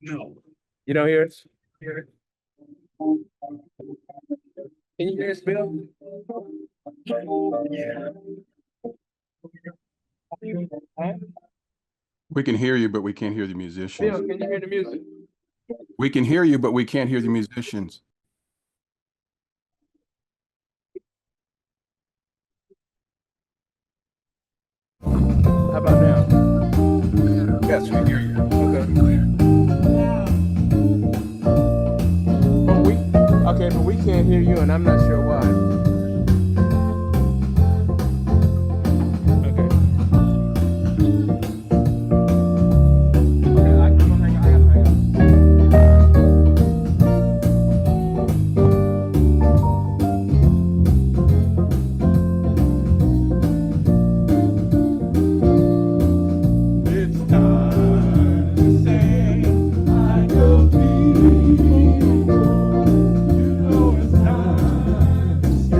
No. You don't hear us? Can you hear us, Bill? Yeah. Huh? We can hear you, but we can't hear the Bill, musicians. can you hear the music? We can hear you, but we can't hear the musicians. How about now? Yes, we hear you. Okay. But we can't hear you, and I'm not sure why. Okay. Okay, I'm gonna hang on. I gotta hang on. It's time to say I love people. You know it's time to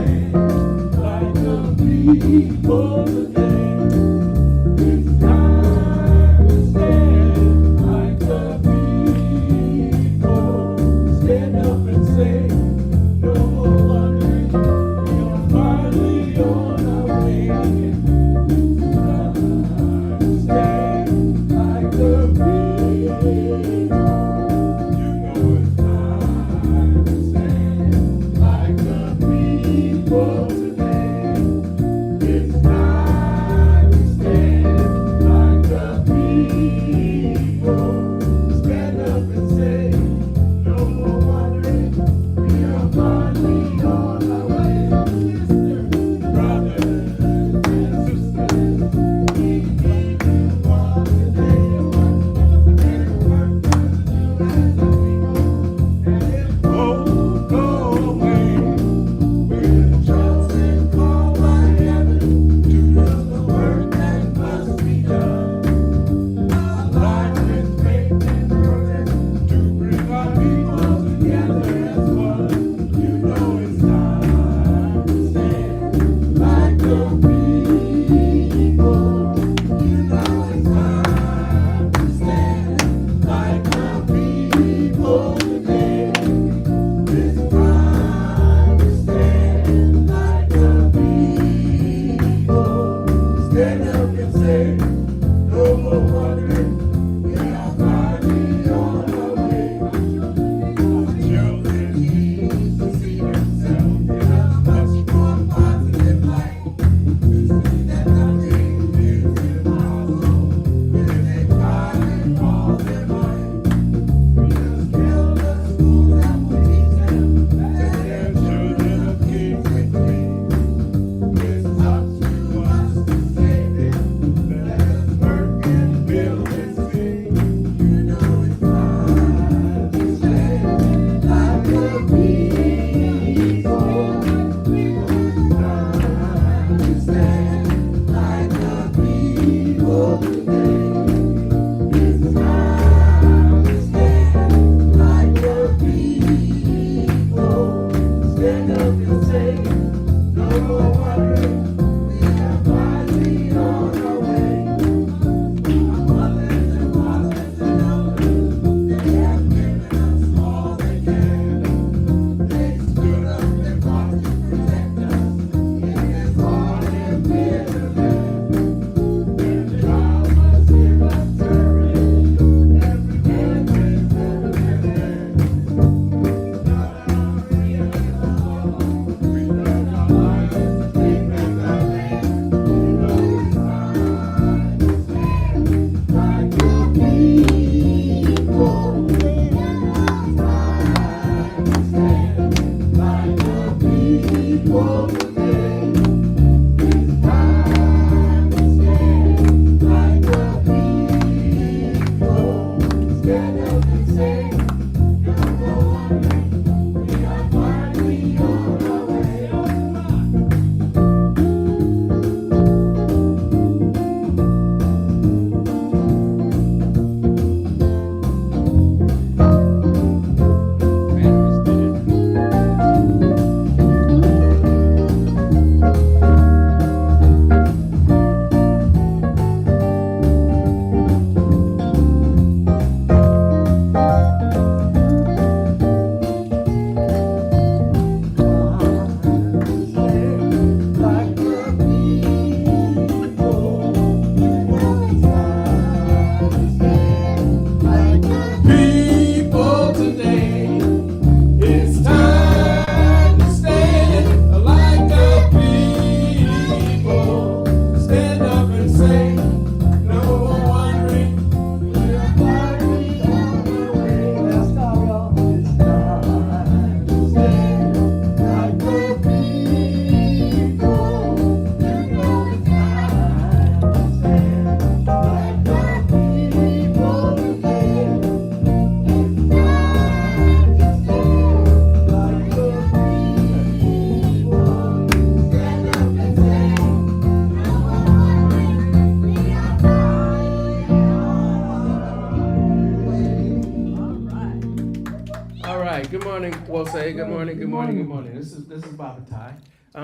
All right, good morning, we'll say, good morning, good morning, good morning. This is Bob and Ty.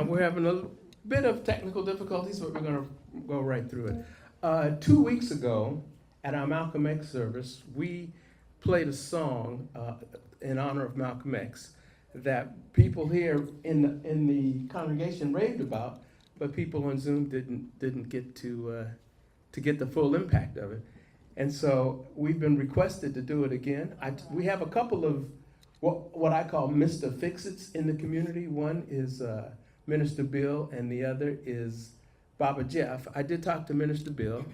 We're having a bit of technical difficulties, but we're gonna go right through it. 2 weeks ago, at our Malcolm X service, we played a song in honor of Malcolm X that people here in the congregation raved about, but people on Zoom didn't get to get the full impact of it. And so we've been requested to do it again. We have a couple of what I call Mr. Fix-Its in the community. One is Minister Bill, and the other is Baba Jeff. I did talk to Minister Bill,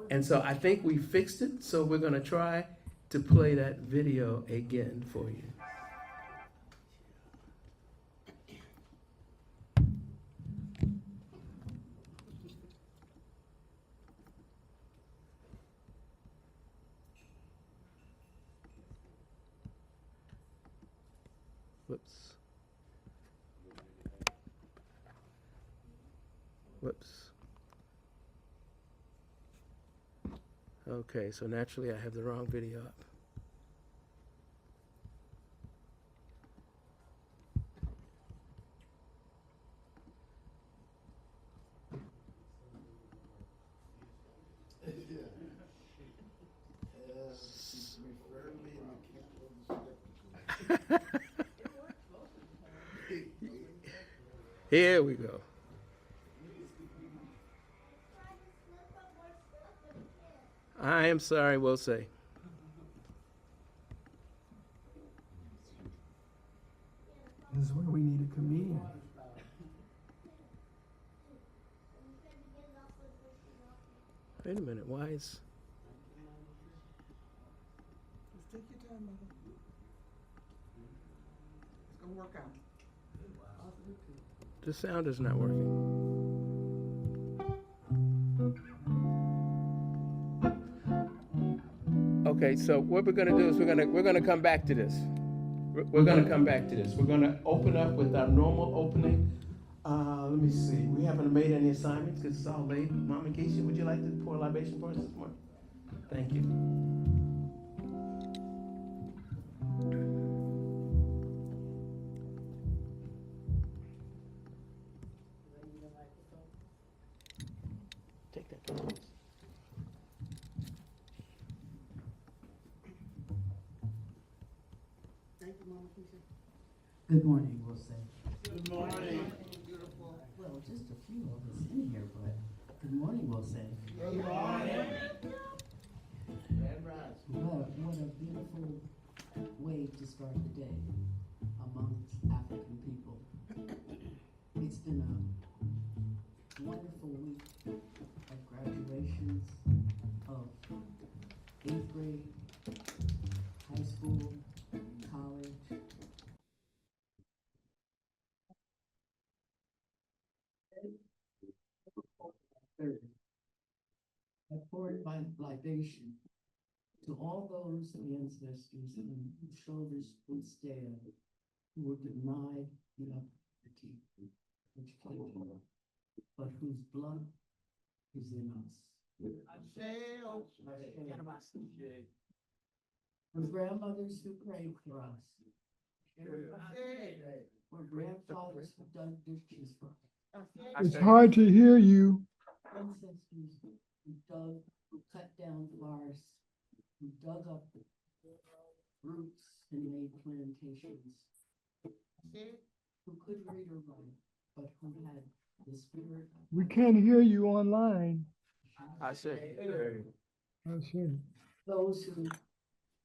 and so I think we fixed it. So we're gonna try to play that video again for you. Whoops. Whoops. Okay, so naturally I have the wrong video up. Here we go. I am sorry, we'll say. This is where we need a comedian. Wait a minute, why is... Just take your time, mother. It's gonna work out. The sound is not working. Okay, so what we're gonna do is we're gonna come back to this. We're gonna come back to this. We're gonna open up with our normal opening. Let me see. We haven't made any assignments because it's all late. Mama Keisha, would you like to pour a libation for us this morning? Thank you. Take that. Thank you, Mama Keisha. Good morning, we'll say. Good morning. Beautiful. Well, just a few of us in here, but good morning, we'll say. Good morning. What a beautiful way to start the day amongst African people. It's been a wonderful week of graduations, of 8th grade, high school, college. I poured my libation to all those ancestors on whose shoulders would stand, who were denied the opportunity which came to them, but whose blood is in us. For grandmothers who prayed for us. For grandfathers who dug ditches for us. It's hard to hear you. Ancestors who cut down forests, who dug up roots and made plantations, who could read or write, but who had the spirit. We can't hear you online. I see. I see. Those who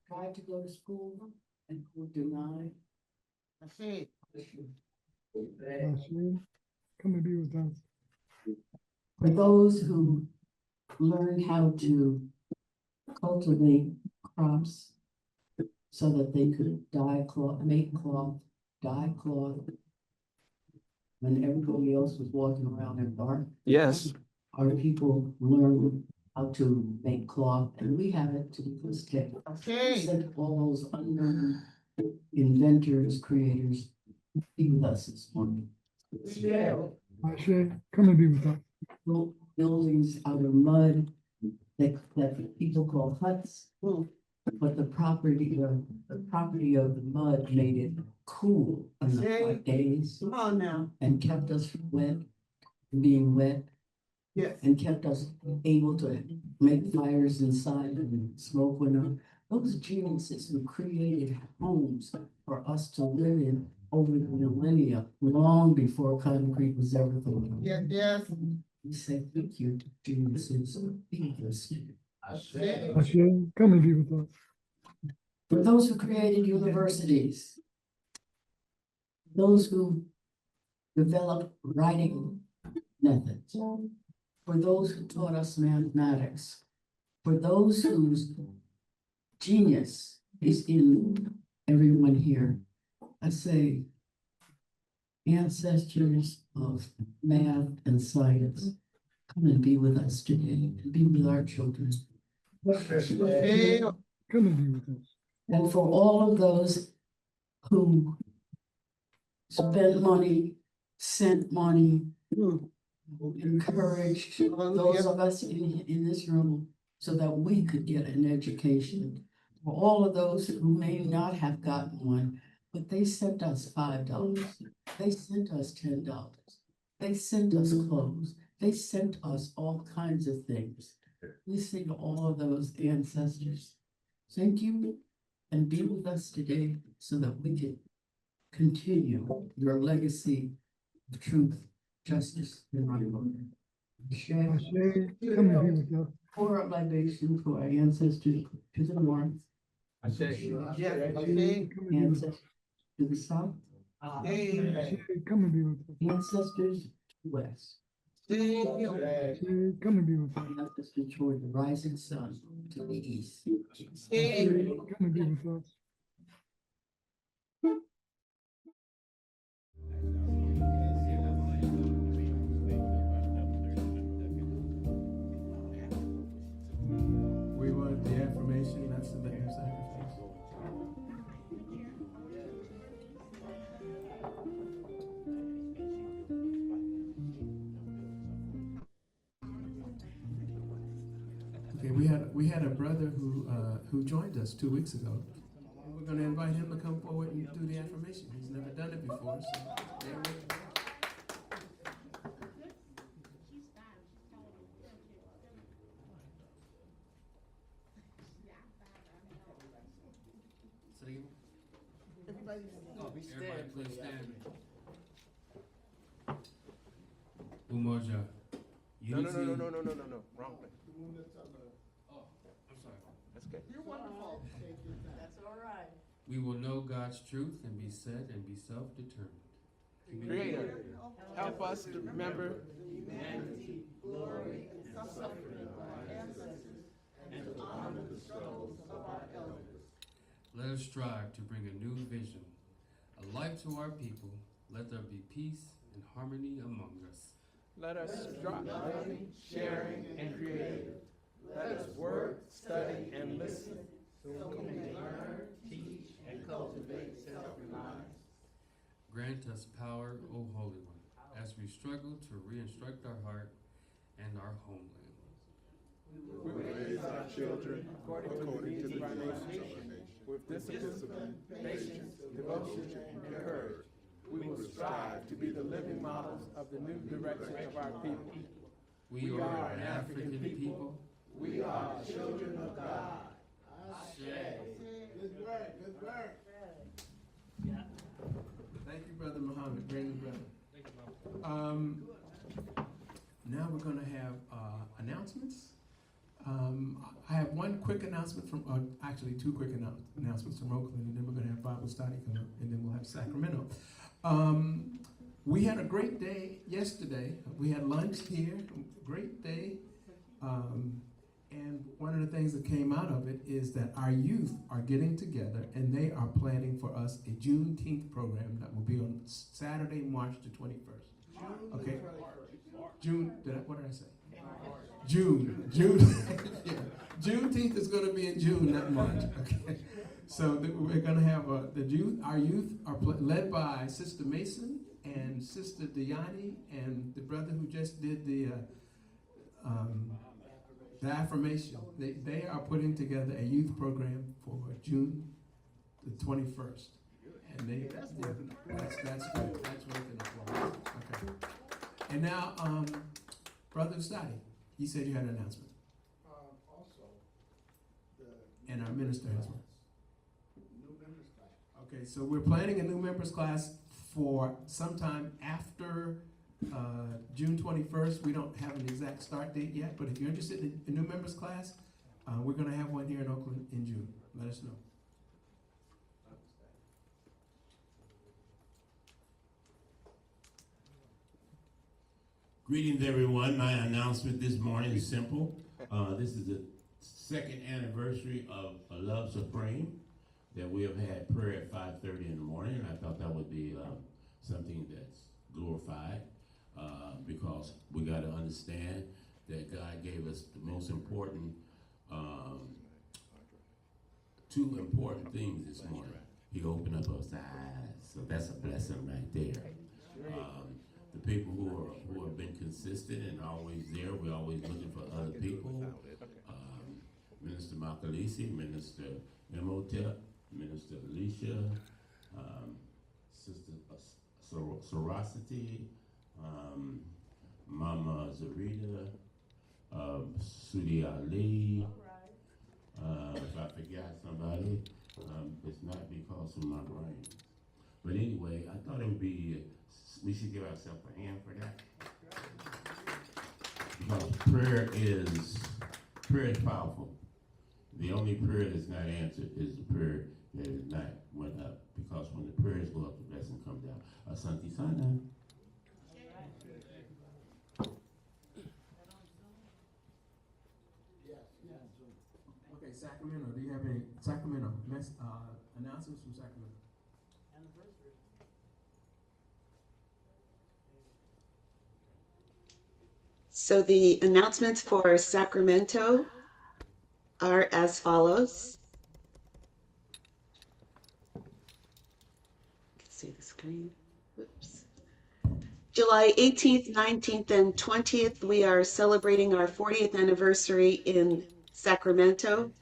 tried to go to school and were denied. I see. Come and be with us. For those who learned how to cultivate crops so that they could dye cloth, make cloth, dye cloth, when everybody else was walking around in dark. Yes. Our people learned how to make cloth, and we have it to this day. Said all those unknown inventors, creators, be with us this morning. Ashe, come and be with us. Built buildings out of mud that people call huts, But the property of the mud made it cool in the hot days Come on now. and kept us wet, being wet, Yes. and kept us able to make fires inside and smoke window. Those geniuses who created homes for us to live in over the millennia, long before concrete was ever thought of. Yes, yes. We say thank you to geniuses. Be this. Ashe, come and be with us. For those who created universities, those who developed writing methods, for those who taught us mathematics, for those whose genius is in everyone here. I say, ancestors of math and science, come and be with us today, and be with our children. Hey, Come and be with us. And for all of those who spent money, sent money, encouraged those of us in this room so that we could get an education. For all of those who may not have gotten one, but they sent us $5. They sent us $10. They sent us clothes. They sent us all kinds of things. We say to all of those ancestors, thank you, and be with us today so that we can continue your legacy of truth, justice, and right. Ashe, come and be with us. Pour a libation for our ancestors to the north, Ashe. yes, Ashe, hey, come and be with us. ancestors to the south, hey, Ashe, come and be with us. ancestors to the west, hey. Ashe, come and be with us. ancestors toward the rising sun to the east. Ashe, come and be with us. We want the affirmation, that's the better sacrifice. Okay, we had a brother who joined us 2 weeks ago. And we're gonna invite him to come forward and do the affirmation. He's never done it before, so there we go. Say it again. Everybody please stand. Umoja. No, Unity. no, wrong thing. Oh, I'm sorry. That's good. We will know God's truth and be set and be self-determined. Creator, Help us to remember let us strive to bring a new vision, a light to our people. Let there be peace and harmony among us. let us strive, loving, sharing, and creative. Let us work, study, and listen so we may learn, teach, and cultivate self-reliance. Grant us power, O Holy One, as we struggle to re-instruct our heart and our homeland. We raise our children according to the needs of our nation, with discipline, patience, devotion, and courage. We will strive to be the living models of the new direction of our people. We are an African people. We are children of God. Good work, good work. Thank you, Brother Muhammad. Bring the brother. Now we're going to have announcements. I have one quick announcement from, actually two quick announcements from Oakland, and then we're going to have Bible study come up, and then we'll have Sacramento. We had a great day yesterday. We had lunch here, great day. And one of the things that came out of it is that our youth are getting together and they are planning for us a Juneteenth program that will be on Saturday, March the 21st. Okay? June, what did I say? June. Yeah. Juneteenth is going to be in June, not March. Okay? So we're going to have our youth are led by Sister Mason and Sister Diani and the brother who just did the The affirmation, they are putting together a youth program for June the 21st. And that's good. That's worth an applause. Okay. And now, Brother Ustadi, you said you had an announcement. Also, the. And our minister has one. New members class. Okay, so we're planning a new members class for sometime after June 21st. We don't have an exact start date yet, but if you're interested in a new members class, we're going to have one here in Oakland in June. Let us know. Greetings, everyone. My announcement this morning is simple. This is the second anniversary of A Love Supreme that we have had prayer at 5:30 in the morning. I thought that would be something that's glorified because we got to understand that God gave us the most important, two important things this morning. He opened up our eyes, so that's a blessing right there. The people who have been consistent and always there, we're always looking for other people. Minister Makalisi, Minister Imhotep, Minister Alicia, Sister Sorosity, Mama Zarita, Sudi Ali. If I forgot somebody, it's not because of my brain. But anyway, I thought it would be, we should give ourselves a hand for that. Because prayer is powerful. The only prayer that's not answered is the prayer that is not went up. Because when the prayers go up, the blessing comes down. Asante Sana. Okay, Sacramento, do you have any Sacramento announcements from Sacramento? So the announcements for Sacramento are as follows. You can see the screen. Whoops. July 18th, 19th, and 20th, we are celebrating our 40th anniversary in Sacramento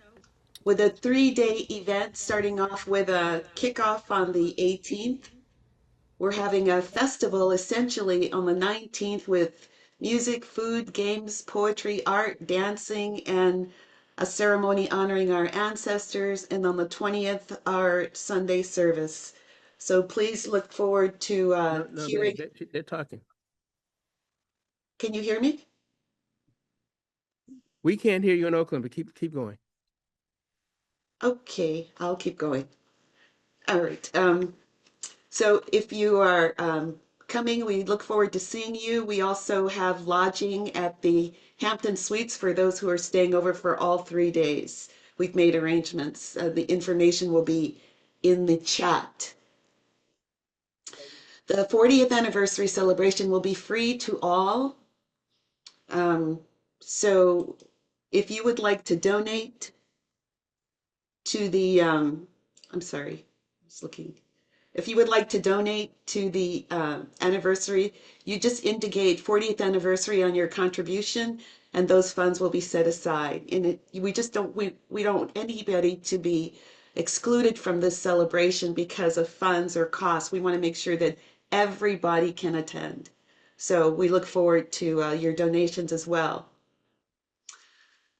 with a 3-day event starting off with a kickoff on the 18th. We're having a festival essentially on the 19th with music, food, games, poetry, art, dancing, and a ceremony honoring our ancestors. And on the 20th, our Sunday service. So please look forward to No, hearing. they're talking. Can you hear me? We can't hear you in Oakland, but keep going. Okay, I'll keep going. All right. So if you are coming, we look forward to seeing you. We also have lodging at the Hampton Suites for those who are staying over for all 3 days. We've made arrangements. The information will be in the chat. The 40th anniversary celebration will be free to all. So if you would like to donate to the, I'm sorry, I was looking. If you would like to donate to the anniversary, you just indicate 40th anniversary on your contribution, and those funds will be set aside. And we just don't we don't want anybody to be excluded from this celebration because of funds or costs. We want to make sure that everybody can attend. So we look forward to your donations as well.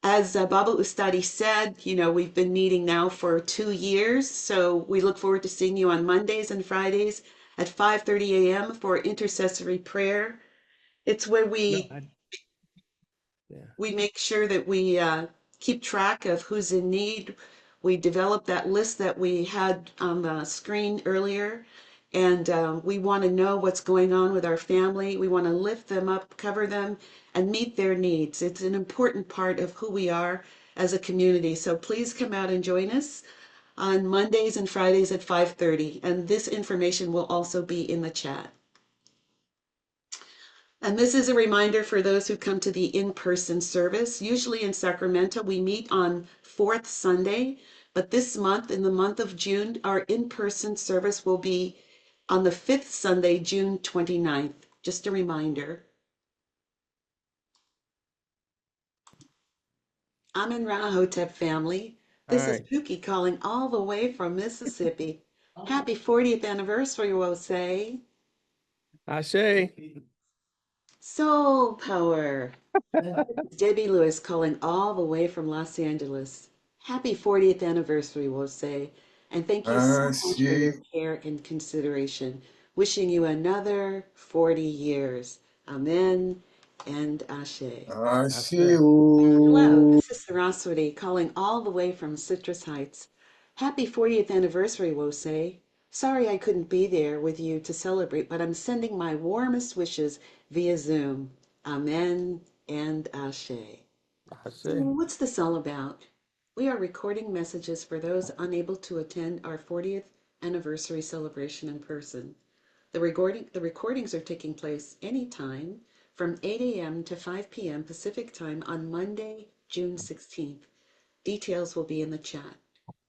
As Baba Ustadi said, we've been meeting now for 2 years, so we look forward to seeing you on Mondays and Fridays at 5:30 a.m. for intercessory prayer. It's where we make sure that we keep track of who's in need. We develop that list that we had on the screen earlier, and we want to know what's going on with our family. We want to lift them up, cover them, and meet their needs. It's an important part of who we are as a community. So please come out and join us on Mondays and Fridays at 5:30. And this information will also be in the chat. And this is a reminder for those who come to the in-person service. Usually in Sacramento, we meet on 4th Sunday, but this month, in the month of June, our in-person service will be on the 5th Sunday, June 29th. Just a reminder. Amen Rahotep family. All This is right. Pookie calling all the way from Mississippi. Happy 40th anniversary, we'll say. Ashe. Soul power. Debbie Lewis calling all the way from Los Angeles. Happy 40th anniversary, we'll say. And thank you so much for your care and consideration. Wishing you another 40 years. Amen and Ashe. Ashe. Hello, this is Saraswati calling all the way from Citrus Heights. Happy 40th anniversary, Wose. Sorry I couldn't be there with you to celebrate, but I'm sending my warmest wishes via Zoom. Amen and Ashe. Ashe. What's this all about? We are recording messages for those unable to attend our 40th anniversary celebration in person. The recordings are taking place anytime from 8 a.m. to 5 p.m. Pacific time on Monday, June 16th. Details will be in the chat.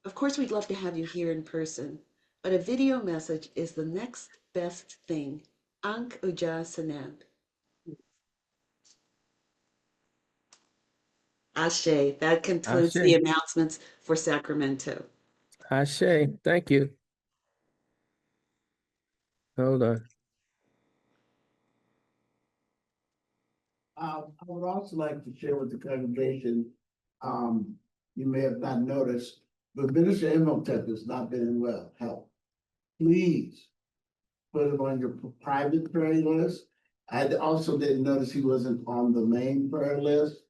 Of course, we'd love to have you here in person, but a video message is the next best thing. Ankh Uja Seneb. Ashe. That concludes the Ashe. announcements for Sacramento. Ashe. Thank you. Hold on. I would also like to share with the congregation, you may have not noticed, but Minister Imhotep has not been in well health. Please put him on your private prayer list. I also didn't notice he wasn't on the main prayer list.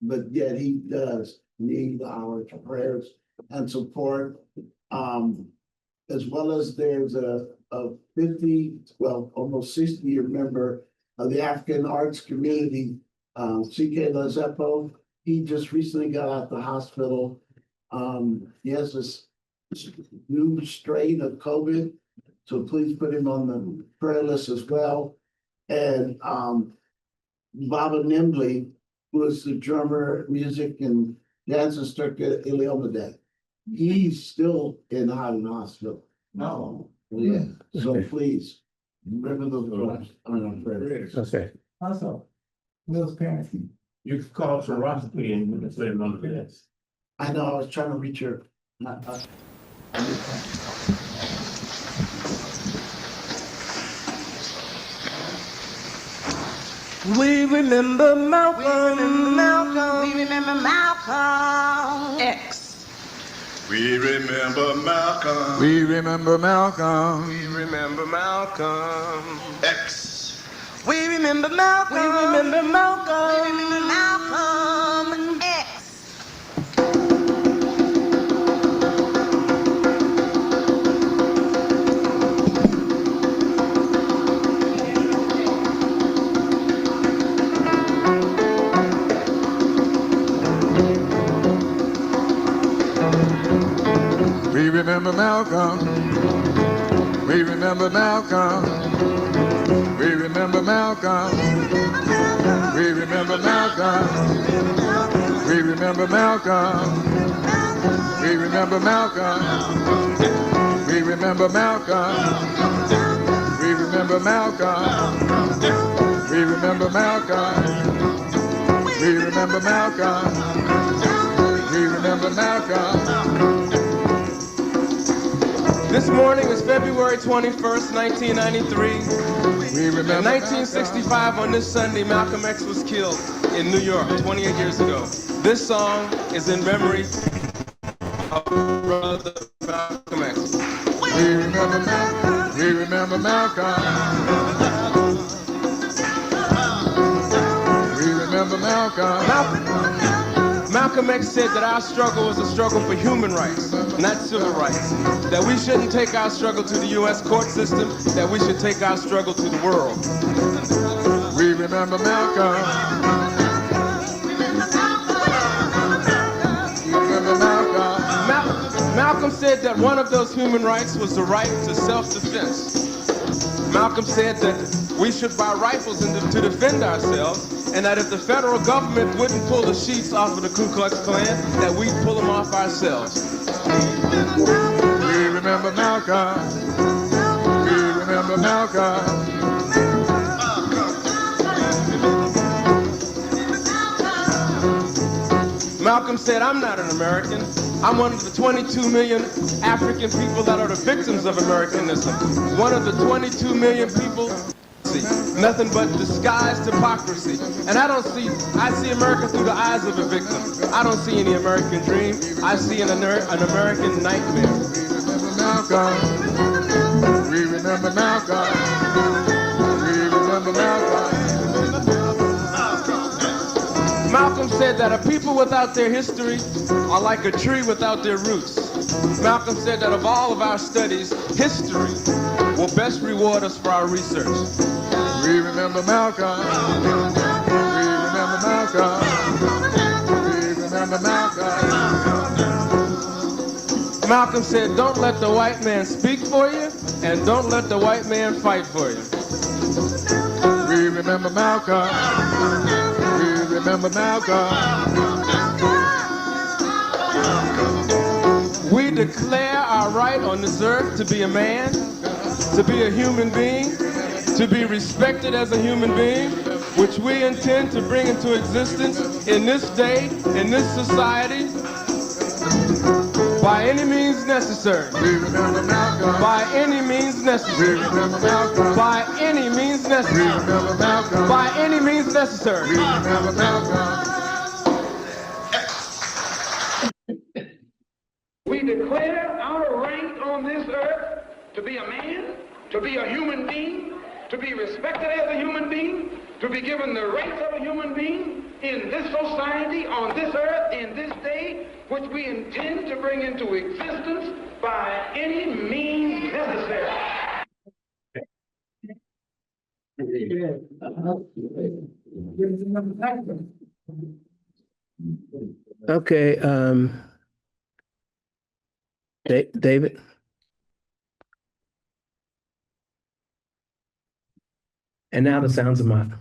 But yet he does need our prayers and support. As well as there's a 50, well, almost 60-year member of the African arts community, C.K. Lazepo. He just recently got out the hospital. He has this new strain of COVID, so please put him on the prayer list as well. And Baba Nimbley, who is the drummer, music, and dance instructor at Iliomade. He's still in hospital. No. Yeah, so please, remember those words on our prayers. Okay. Also, Will's parents, you could call Saraswati and you can put it on the list. I know, I was trying to reach her. We remember Malcolm. We remember Malcolm X. We remember Malcolm We remember Malcolm. We remember Malcolm X. We remember Malcolm. We remember Malcolm. We remember Malcolm X. We remember Malcolm. We remember Malcolm. We remember Malcolm. We remember Malcolm. We remember Malcolm. We remember Malcolm. We remember Malcolm. We remember Malcolm. We remember Malcolm. We remember Malcolm. We remember Malcolm. This morning is February 21st, 1993. We remember In 1965, on this Sunday, Malcolm X was killed in New York 28 years ago. This song is in memory of brother Malcolm X. We remember Malcolm. We remember Malcolm. We remember Malcolm. Malcolm X said that our struggle was a struggle for human rights, not civil rights. That we shouldn't take our struggle to the U.S. court system, that we should take our struggle to the world. We remember Malcolm. We remember Malcolm. Malcolm said that one of those human rights was the right to self-defense. Malcolm said that we should buy rifles to defend ourselves, and that if the federal government wouldn't pull the sheets off of the Ku Klux Klan, that we'd pull them off ourselves. We remember Malcolm. We remember Malcolm. said, I'm not an American. I'm one of the 22 million African people that are the victims of Americanism. One of the 22 million people, nothing but disguised hypocrisy. And I see America through the eyes of a victim. I don't see any American dream. I see an American nightmare. We remember Malcolm. We remember Malcolm. Malcolm said that a people without their history are like a tree without their roots. Malcolm said that of all of our studies, history will best reward us for our research. We remember Malcolm. We remember Malcolm. We remember Malcolm. Malcolm said, don't let the white man speak for you, and don't let the white man fight for you. We remember Malcolm. We remember Malcolm. We declare our right on this earth to be a man, to be a human being, to be respected as a human being, which we intend to bring into existence in this day, in this society, by any means necessary. We remember Malcolm. By any means necessary. We remember Malcolm. By any means necessary. We remember Malcolm. By any means necessary. We remember Malcolm. We declare our right on this earth to be a man, to be a human being, to be respected as a human being, to be given the rights of a human being in this society, on this earth, in this day, which we intend to bring into existence by any means necessary. Okay, David? And now the sounds of Maat.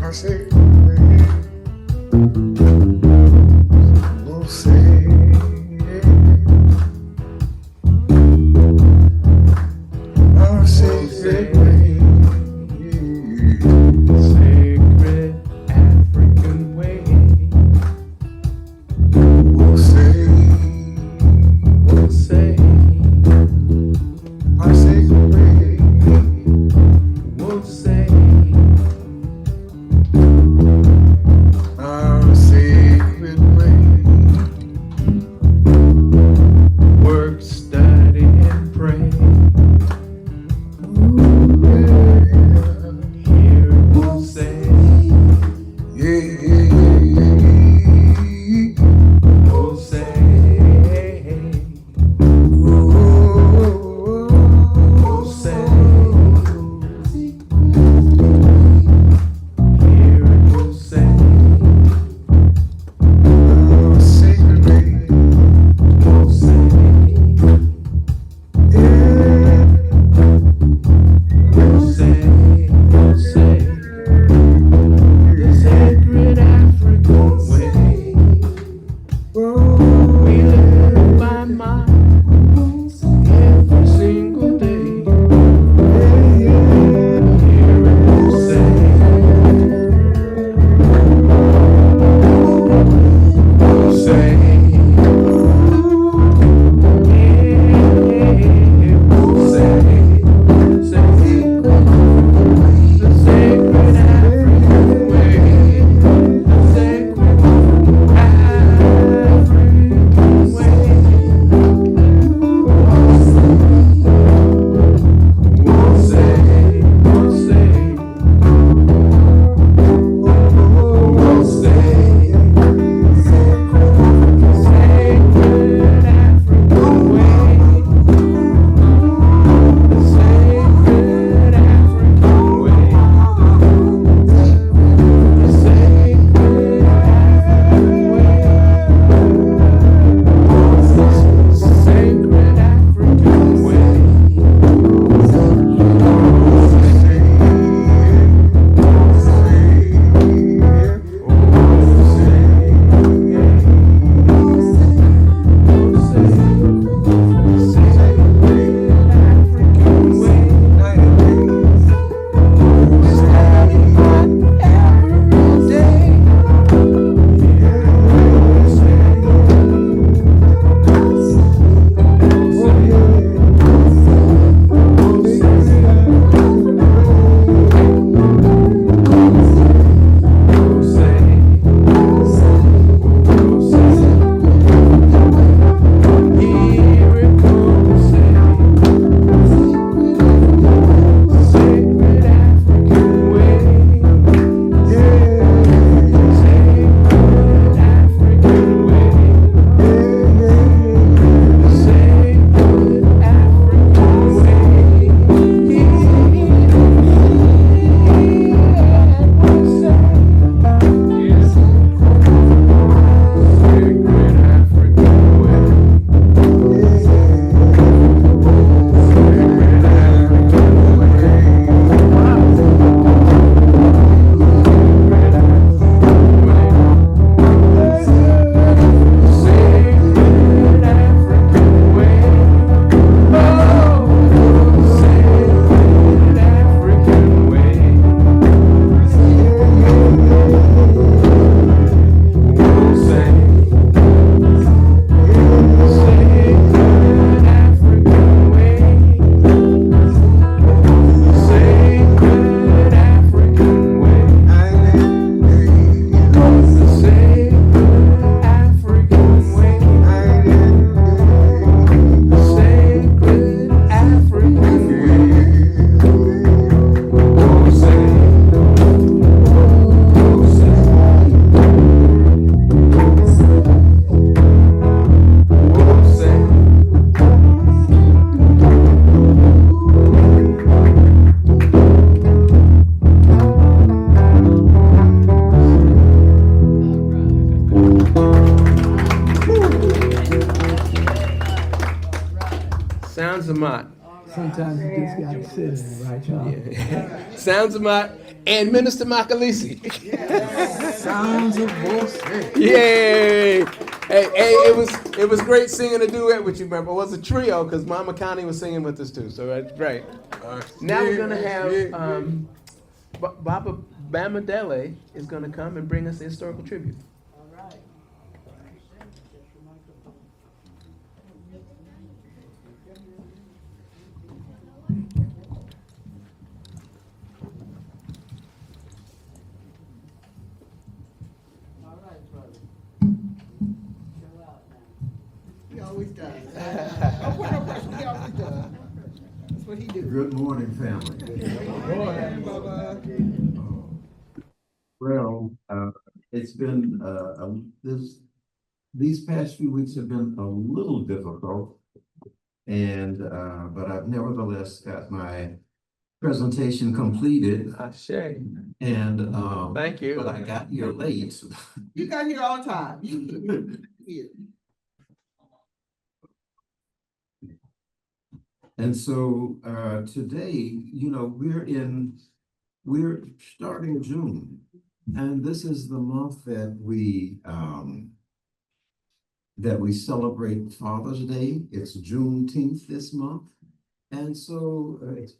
Our sacred way. We'll say, our sacred way. Sacred African way. We'll say, We'll say, our sacred way. we'll say, Our sacred way. work, study, and pray. Here we'll say, Yeah, yeah, yeah, yeah. we'll say, we'll say. Here we'll say, Our sacred way. we'll say, we'll say, we'll say. The sacred African way. We live by Maat every single day. Here we'll say, we'll say, yeah, we'll say, the sacred African way, the sacred African way. We'll say, we'll say, we'll say, sacred African way, the sacred African way, the sacred African way, sacred African way. Sounds of Maat. Sometimes you just gotta sit in it, right, y'all? Yeah. Sounds of my and Minister Makalisi. Sounds of bullshit. Yay! Hey, it was great singing a duet with you, remember? It was a trio because Mama Connie was singing with us too. So that's great. Now we're gonna have Baba Bamadele is gonna come and bring us a historical tribute. He always does. Don't put no pressure, he always does. That's what he do. Good morning, family. Well, it's been, these past few weeks have been a little difficult. And, but I've nevertheless got my presentation completed. Ashe. And, Thank you. but I got here late. You got here all the time. Here. And so, today, you know, we're starting June. And this is the month that we celebrate Father's Day. It's Juneteenth this month. And so it's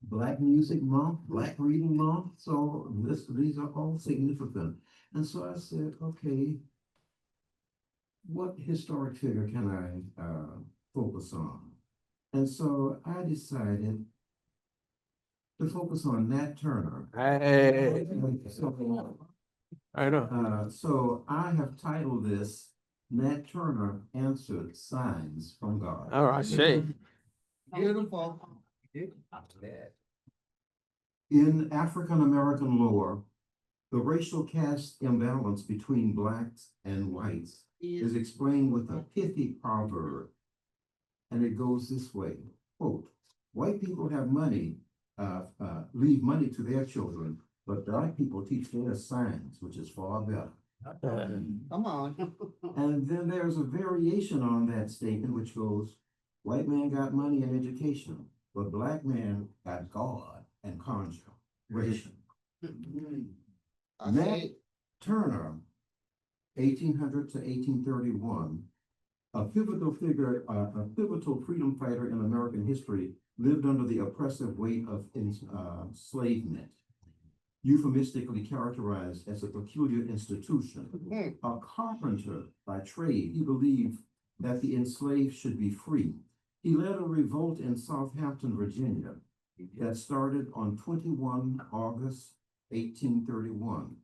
Black Music Month, Black Reading Month. So these are all significant. And so I said, okay, what historic figure can I focus on? And so I decided to focus on Nat Turner. Hey. I know. So I have titled this Nat Turner Answered Signs from God. All right, Shay. Beautiful. In African American lore, the racial caste imbalance between blacks and whites is explained with a pithy proverb. And it goes this way, quote, white people have money, leave money to their children, but black people teach their signs, which is far better. Come on. And then there's a variation on that statement, which goes, white man got money and education, but black man got God and conjuration. Nat Turner, 1800 to 1831, a pivotal figure, a pivotal freedom fighter in American history, lived under the oppressive weight of enslavement, euphemistically characterized as a peculiar institution. A carpenter by trade, he believed that the enslaved should be free. He led a revolt in Southampton, Virginia, that started on 21 August 1831.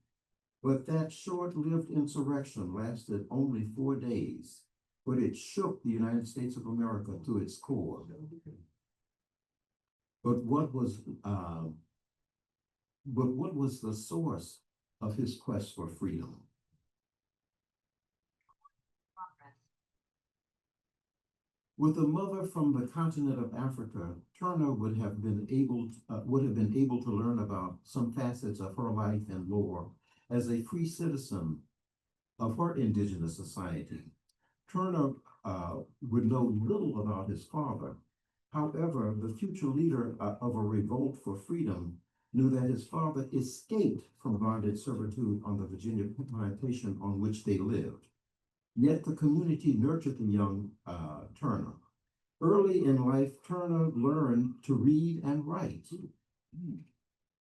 But that short-lived insurrection lasted only 4 days, but it shook the United States of America to its core. But what was the source of his quest for freedom? With a mother from the continent of Africa, Turner would have been able to learn about some facets of her life and lore as a free citizen of her indigenous society. Turner would know little about his father. However, the future leader of a revolt for freedom knew that his father escaped from bondage servitude on the Virginia plantation on which they lived. Yet the community nurtured the young Turner. Early in life, Turner learned to read and write.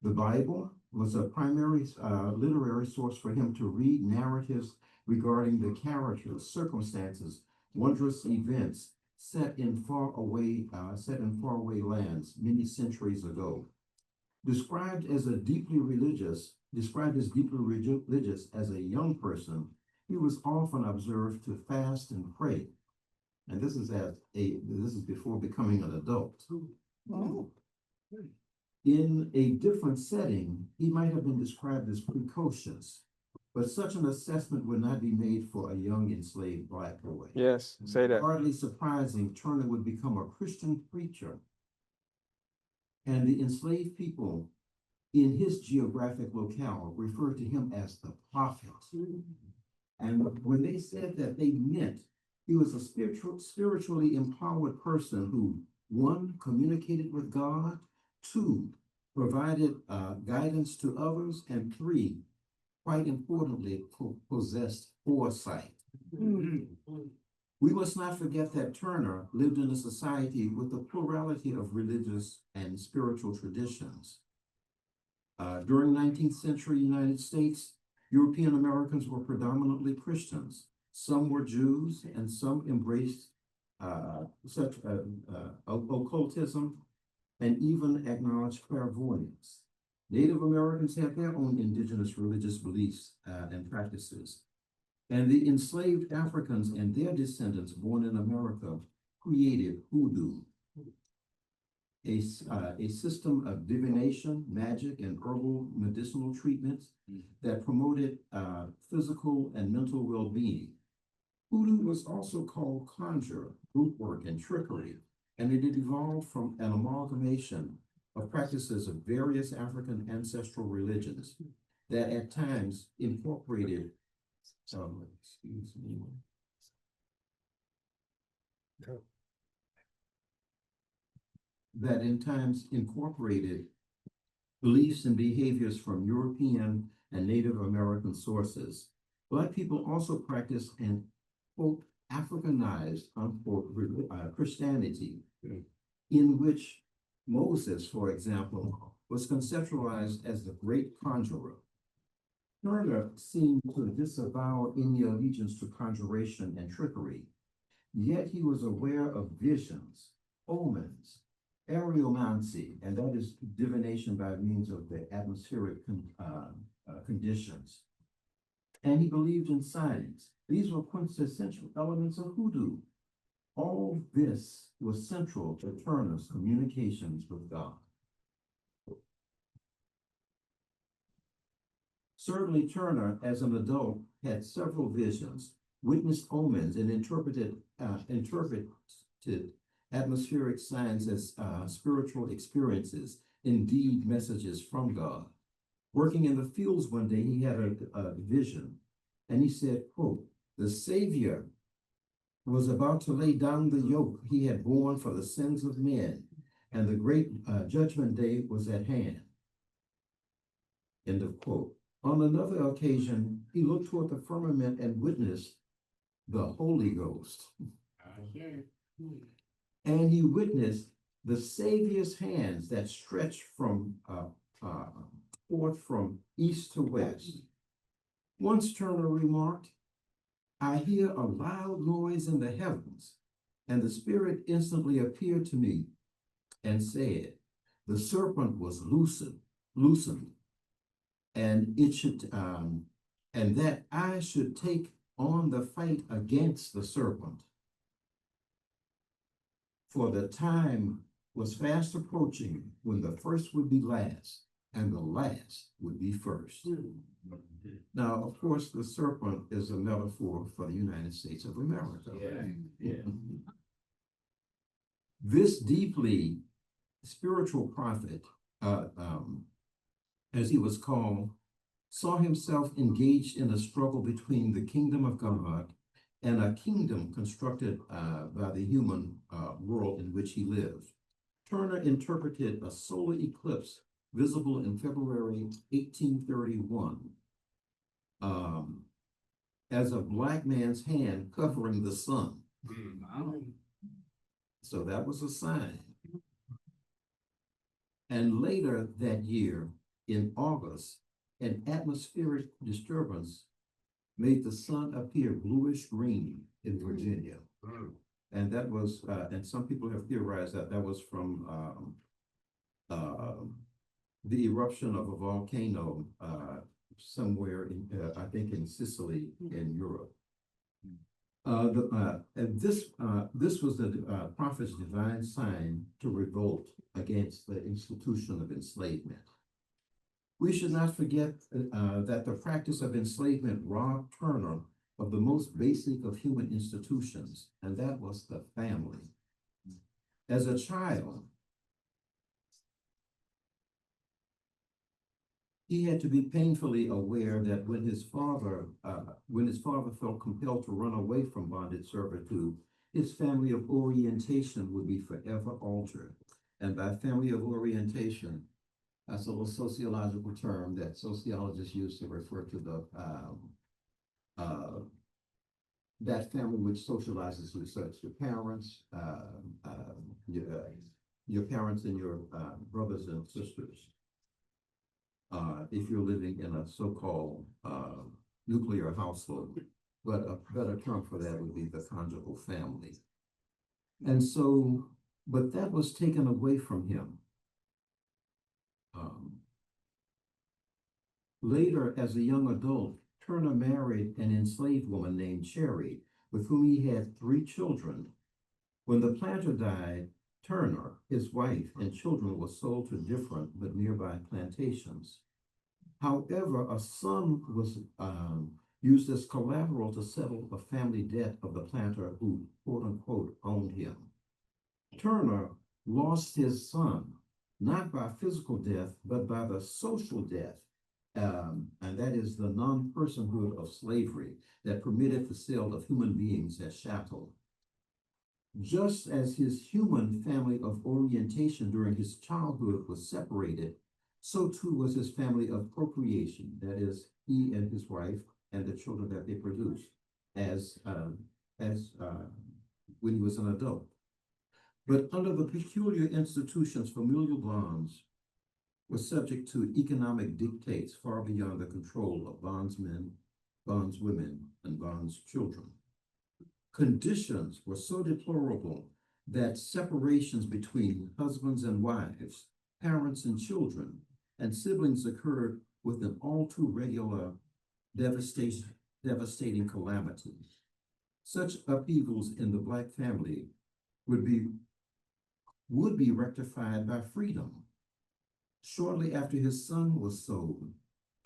The Bible was a primary literary source for him to read narratives regarding the characters, circumstances, wondrous events set in faraway lands many centuries ago. Described as deeply religious as a young person, he was often observed to fast and pray. And this is before becoming an adult. Oh. In a different setting, he might have been described as precocious, but such an assessment would not be made for a young enslaved black boy. Yes, say that. Hardly surprising, Turner would become a Christian preacher. And the enslaved people in his geographic locale referred to him as the prophet. And when they said that, they meant he was a spiritually empowered person who one, communicated with God; two, provided guidance to others; and three, quite importantly, possessed foresight. We must not forget that Turner lived in a society with a plurality of religious and spiritual traditions. During 19th century United States, European Americans were predominantly Christians. Some were Jews, and some embraced such occultism and even acknowledged clairvoyance. Native Americans had their own indigenous religious beliefs and practices. And the enslaved Africans and their descendants born in America created hoodoo, a system of divination, magic, and herbal medicinal treatments that promoted physical and mental well-being. Hoodoo was also called conjure, group work, and trickery, and it evolved from an amalgamation of practices of various African ancestral religions that at times incorporated beliefs and behaviors from European and Native American sources. Black people also practiced an, quote, Africanized, unquote, Christianity, in which Moses, for example, was conceptualized as the great conjurer. Turner seemed to disavow any allegiance to conjuration and trickery, yet he was aware of visions, omens, aeromancy, and that is divination by means of the atmospheric conditions. And he believed in signs. These were quintessential elements of hoodoo. All this was central to Turner's communications with God. Certainly, Turner, as an adult, had several visions, witnessed omens, and interpreted atmospheric signs as spiritual experiences, indeed messages from God. Working in the fields one day, he had a vision, and he said, quote, "The Savior was about to lay down the yoke he had borne for the sins of men, and the great judgment day was at hand." End of quote. On another occasion, he looked toward the firmament and witnessed the Holy Ghost. And he witnessed the Savior's hands that stretched from forth from east to west. Once Turner remarked, "I hear a loud noise in the heavens, and the Spirit instantly appeared to me and said, the serpent was loosened, and it should, and that I should take on the fight against the serpent. For the time was fast approaching when the first would be last, and the last would be first." Now, of course, the serpent is a metaphor for the United States of America. Yeah. This deeply spiritual prophet, as he was called, saw himself engaged in a struggle between the kingdom of God and a kingdom constructed by the human world in which he lived. Turner interpreted a solar eclipse visible in February 1831 as a black man's hand covering the sun. So that was a sign. And later that year, in August, an atmospheric disturbance made the sun appear bluish green in Virginia. And that was, and some people have theorized that that was from the eruption of a volcano somewhere in, I think in Sicily in Europe. This was the prophet's divine sign to revolt against the institution of enslavement. We should not forget that the practice of enslavement robbed Turner of the most basic of human institutions, and that was the family. As a child, he had to be painfully aware that when his father felt compelled to run away from bondage servitude, his family of orientation would be forever altered. And by family of orientation, that's a little sociological term that sociologists use to refer to the that family which socializes you, such your parents, your parents and your brothers and sisters. If you're living in a so-called nuclear household, but a better term for that would be the conjugal family. And so, but that was taken away from him. Later, as a young adult, Turner married an enslaved woman named Cherry, with whom he had 3 children. When the planter died, Turner, his wife, and children were sold to different but nearby plantations. However, a son was used as collateral to settle the family debt of the planter who, quote unquote, owned him. Turner lost his son, not by physical death, but by the social death. And that is the non-personhood of slavery that permitted the sale of human beings as chattel. Just as his human family of orientation during his childhood was separated, so too was his family of procreation, that is, he and his wife and the children that they produced when he was an adult. But under the peculiar institutions, familial bonds were subject to economic dictates far beyond the control of bondsmen, bondswomen, and bondschildren. Conditions were so deplorable that separations between husbands and wives, parents and children, and siblings occurred with an all too regular devastating calamities. Such upheavals in the Black family would be rectified by freedom. Shortly after his son was sold,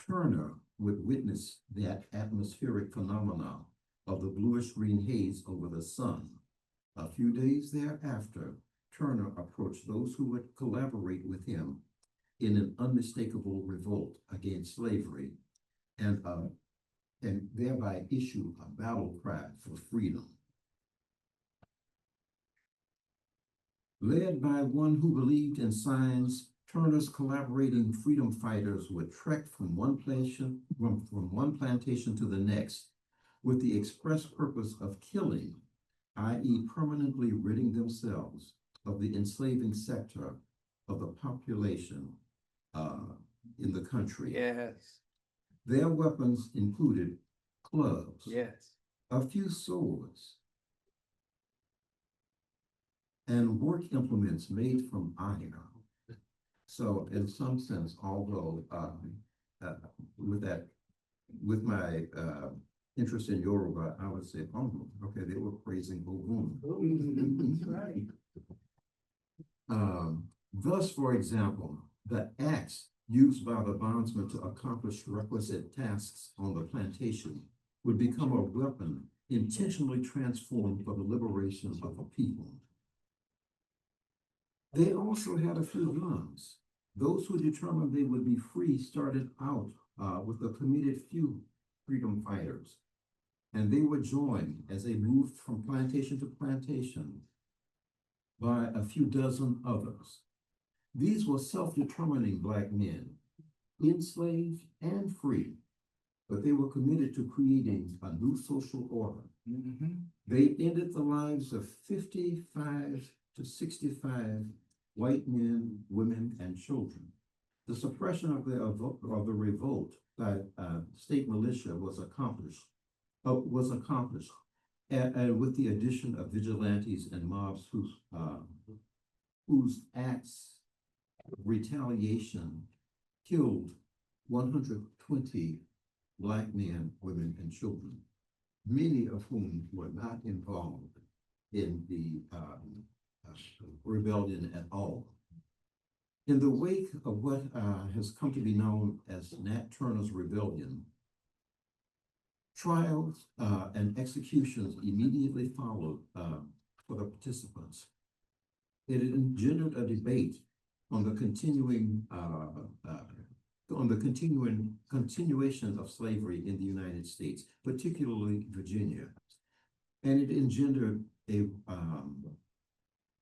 Turner would witness that atmospheric phenomenon of the bluish-green haze over the sun. A few days thereafter, Turner approached those who would collaborate with him in an unmistakable revolt against slavery and thereby issue a battle cry for freedom. Led by one who believed in science, Turner's collaborating freedom fighters would trek from one plantation to the next with the express purpose of killing, i.e. permanently ridding themselves of the enslaving sector of the population in the country. Yes. Their weapons included clubs, Yes. a few swords, and work implements made from iron. So in some sense, although with my interest in Yoruba, I would say, oh, okay, they were praising Ogun. Thus, for example, the axe used by the bondsman to accomplish requisite tasks on the plantation would become a weapon intentionally transformed for the liberation of a people. They also had a few guns. Those who determined they would be free started out with a committed few freedom fighters, and they were joined as they moved from plantation to plantation by a few dozen others. These were self-determining Black men, enslaved and free, but they were committed to creating a new social order. They ended the lives of 55 to 65 white men, women, and children. The suppression of the revolt by state militia was accomplished and with the addition of vigilantes and mobs whose acts of retaliation killed 120 Black men, women, and children, many of whom were not involved in the rebellion at all. In the wake of what has come to be known as Nat Turner's Rebellion, trials and executions immediately followed for the participants. It engendered a debate on the continuation of slavery in the United States, particularly Virginia. And it engendered a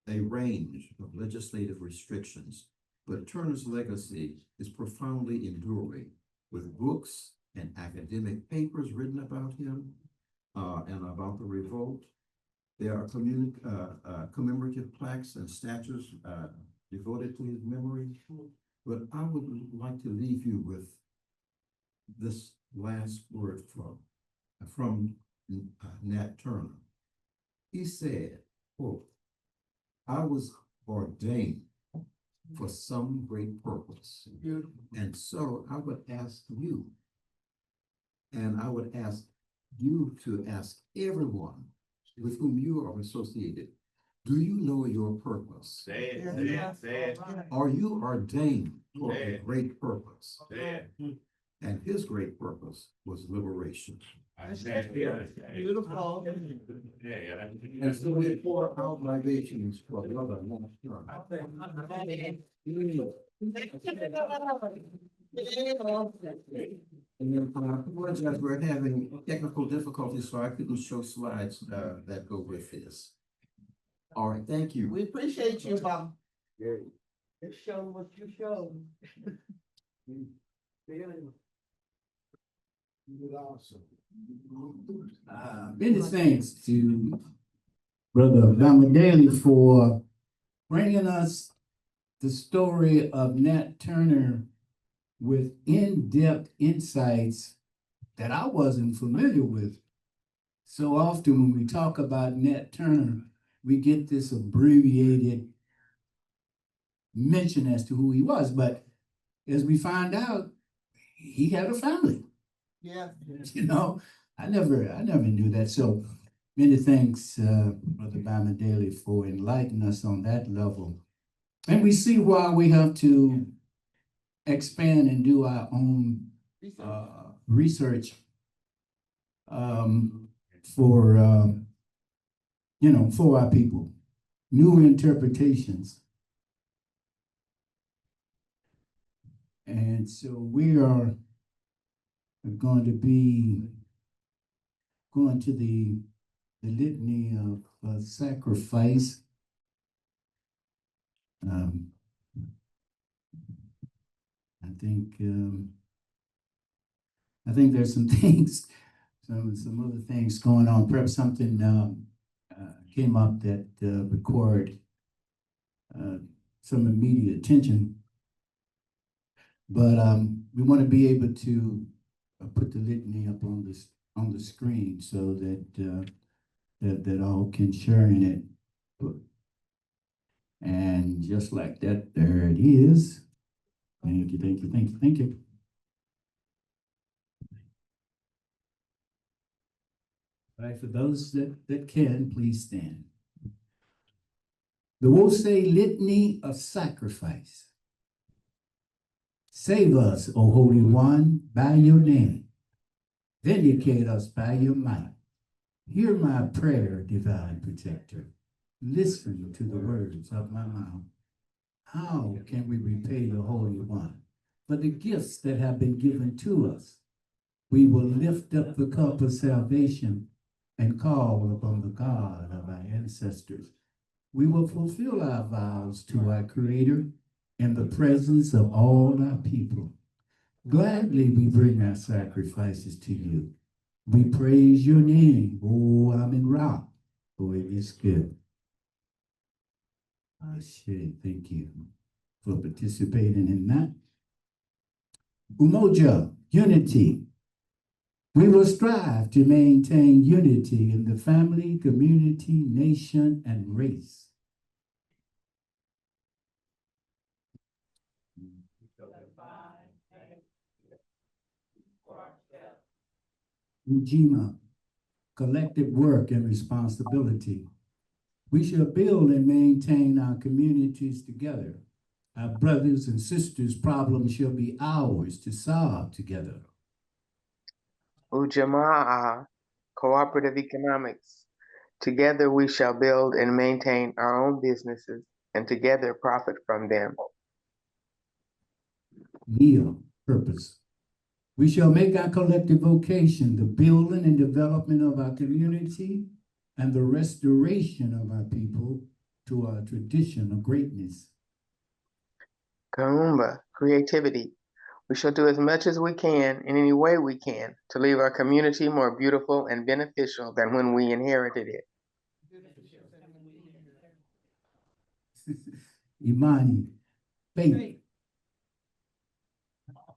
range of legislative restrictions, but Turner's legacy is profoundly enduring, with books and academic papers written about him and about the revolt. There are commemorative plaques and statues devoted to his memory. But I would like to leave you with this last word from Nat Turner. He said, quote, "I was ordained for some great purpose." And so I would ask you, and I would ask you to ask everyone with whom you are associated, do you know your purpose? Say it, say it, say it. Are you ordained for Say a it. great purpose? Say it. And his great purpose was liberation. I said, yeah. Beautiful. Yeah. And so we pour out libations for brother Nat Turner. And then I apologize, we're having technical difficulties, so I couldn't show slides that go with this. All right, thank you. We appreciate you, Bob. You showed what you showed. Many thanks to Brother Bamadeli for bringing us the story of Nat Turner with in-depth insights that I wasn't familiar with. So often when we talk about Nat Turner, we get this abbreviated mention as to who he was, but as we find out, he had a family. Yeah. You know, I never knew that. So many thanks, Brother Bamadeli, for enlightening us on that level. And we see why we have to expand and do our own research for for our people, new interpretations. And so we are going to be going to the litany of sacrifice. I think there's some things, some other things going on. Perhaps something came up that required some immediate attention. But we want to be able to put the litany up on the screen so that that all can share in it. And just like that, there it is. Thank you, thank you, thank you, thank you. All right, for those that can, please stand. The Wose Litany of Sacrifice. Save us, O Holy One, by your name. Vindicate us by your might. Hear my prayer, divine protector. Listen to the words of my mouth. How can we repay the Holy One for the gifts that have been given to us? We will lift up the cup of salvation and call upon the God of our ancestors. We will fulfill our vows to our Creator in the presence of all our people. Gladly we bring our sacrifices to you. We praise your name, O Amen Ra, for it is good. Ashe, thank you for participating in that. Umoja, unity. We will strive to maintain unity in the family, community, nation, and race. Ujima, collective work and responsibility. We shall build and maintain our communities together. Our brothers and sisters' problems shall be ours to solve together. Ujamaa, cooperative economics. Together we shall build and maintain our own businesses and together profit from them. Nia, purpose. We shall make our collective vocation the building and development of our community and the restoration of our people to our tradition of greatness. Kaumba, creativity. We shall do as much as we can in any way we can to leave our community more beautiful and beneficial than when we inherited it. Imani, faith,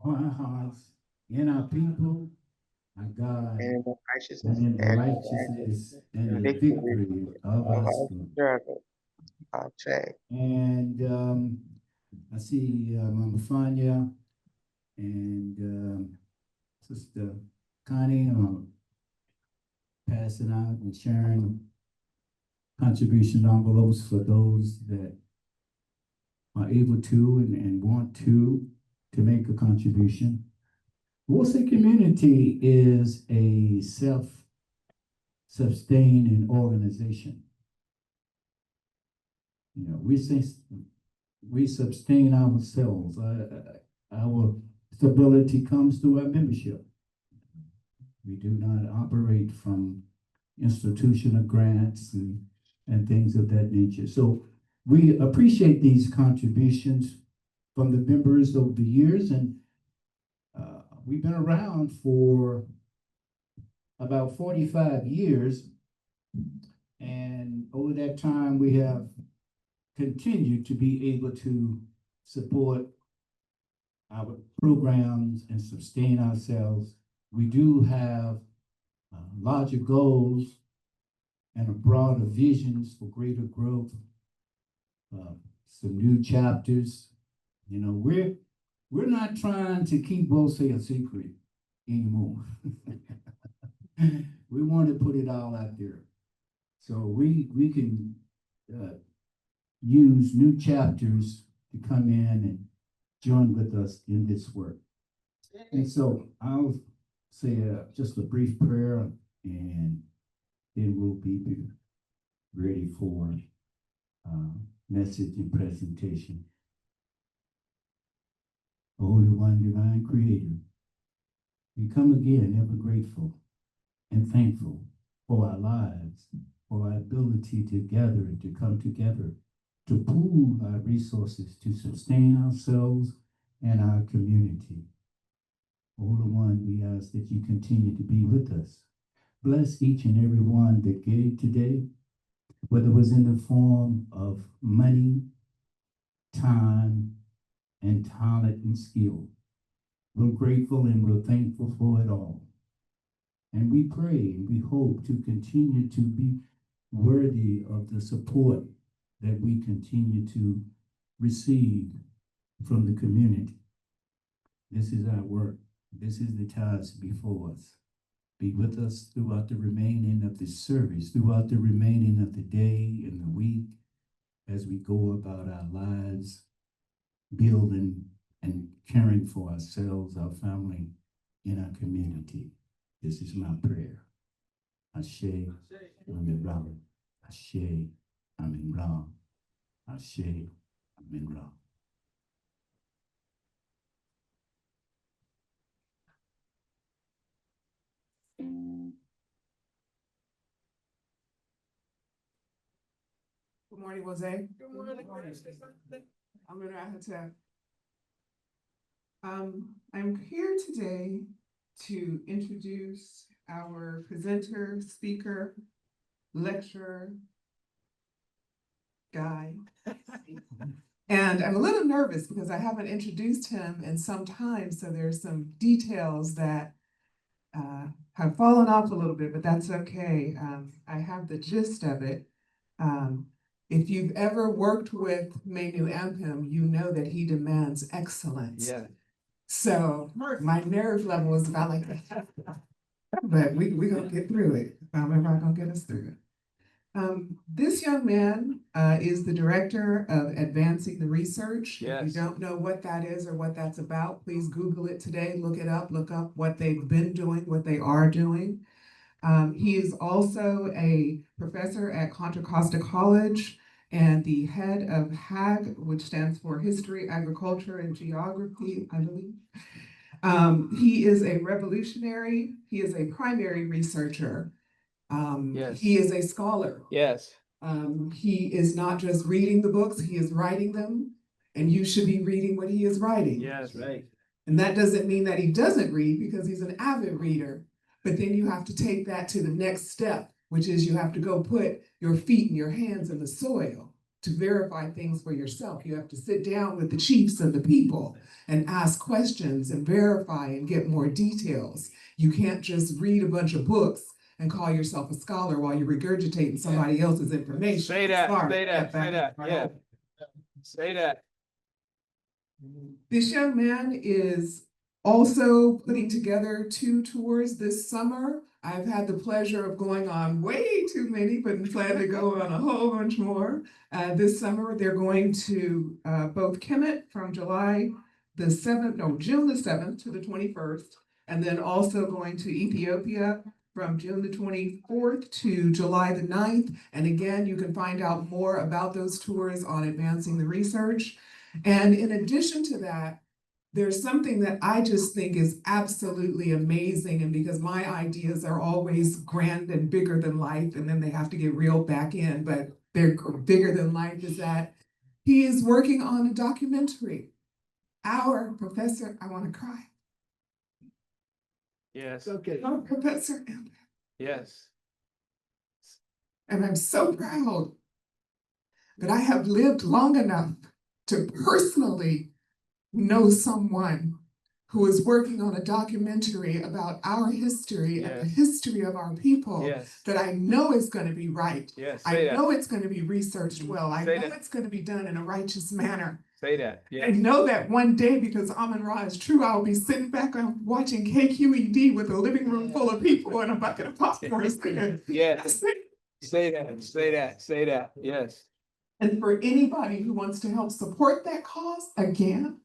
on our hearts, in our people, our God, And in the righteousness and in the righteousness and the victory of our struggle. struggle. Ashe. And I see Mama Fania and Sister Connie passing out and sharing contribution envelopes for those that are able to and want to make a contribution. We'll say community is a self-sustaining organization. You know, we sustain ourselves. Our stability comes through our membership. We do not operate from institutional grants and things of that nature. So we appreciate these contributions from the members over the years, and we've been around for about 45 years. And over that time, we have continued to be able to support our programs and sustain ourselves. We do have larger goals and a broader visions for greater growth, some new chapters. You know, we're not trying to keep Bose a secret anymore. We want to put it all out there. So we can use new chapters to come in and join with us in this work. And so I'll say just a brief prayer, and then we'll be ready for message and presentation. Holy One, Divine Creator, we come again ever grateful and thankful for our lives, for our ability to gather and to come together, to pool our resources, to sustain ourselves and our community. Holy One, we ask that you continue to be with us. Bless each and every one that gave today, whether it was in the form of money, time, and talent and skill. We're grateful and we're thankful for it all. And we pray and we hope to continue to be worthy of the support that we continue to receive from the community. This is our work. This is the task before us. Be with us throughout the remaining of the service, throughout the remaining of the day and the week, as we go about our lives, building and caring for ourselves, our family, and our community. This is my prayer. Ashe, Amen, Ra. Ashe, Amen, Ra. Ashe, Amen, Ra. Good morning, Jose. Good morning. I'm in Hotel. I'm here today to introduce our presenter, speaker, lecturer, guy. And I'm a little nervous because I haven't introduced him in some time, so there's some details that have fallen off a little bit, but that's okay. I have the gist of it. If you've ever worked with Manu Ampim, you know that he demands excellence. Yeah. So my nerve level is about like that. But we're going to get through it. Everybody's going to get us through it. This young man is the director of Advancing the Research. Yes. If you don't know what that is or what that's about, please Google it today, look up what they've been doing, what they are doing. He is also a professor at Contra Costa College and the head of HAG, which stands for History, Agriculture, and Geography, I believe. He is a revolutionary. He is a primary researcher Yes. He is a scholar. Yes. He is not just reading the books, he is writing them, and you should be reading what he is writing. Yes. Right. And that doesn't mean that he doesn't read because he's an avid reader, but then you have to take that to the next step, which is you have to go put your feet and your hands in the soil to verify things for yourself. You have to sit down with the chiefs and the people and ask questions and verify and get more details. You can't just read a bunch of books and call yourself a scholar while you're regurgitating somebody else's information. Say that, Sorry, say that, get back say that, right yeah. on. Say that. This young man is also putting together 2 tours this summer. I've had the pleasure of going on way too many, but I'm glad to go on a whole bunch more. This summer, they're going to both Kemet from June the 7th to the 21st, and then also going to Ethiopia from June the 24th to July the 9th. And again, you can find out more about those tours on Advancing the Research. And in addition to that, there's something that I just think is absolutely amazing. And because my ideas are always grand and bigger than life, and then they have to get reeled back in, but they're bigger than life, is that he is working on a documentary. Our professor, I want to cry. Yes. Okay. Our professor, Yes. and I'm so proud that I have lived long enough to personally know someone who is working on a documentary about our history and the history of our people that I know is going to be right. Yes. I know it's going to be researched well. I Say know that. it's going to be done in a righteous manner. Say that. I Yes. know that one day, because Amun Ra is true, I'll be sitting back and watching KQED with a living room full of people and a bucket of popcorn. Yes. Say that. Say that. Say that. Yes. And for anybody who wants to help support that cause, again,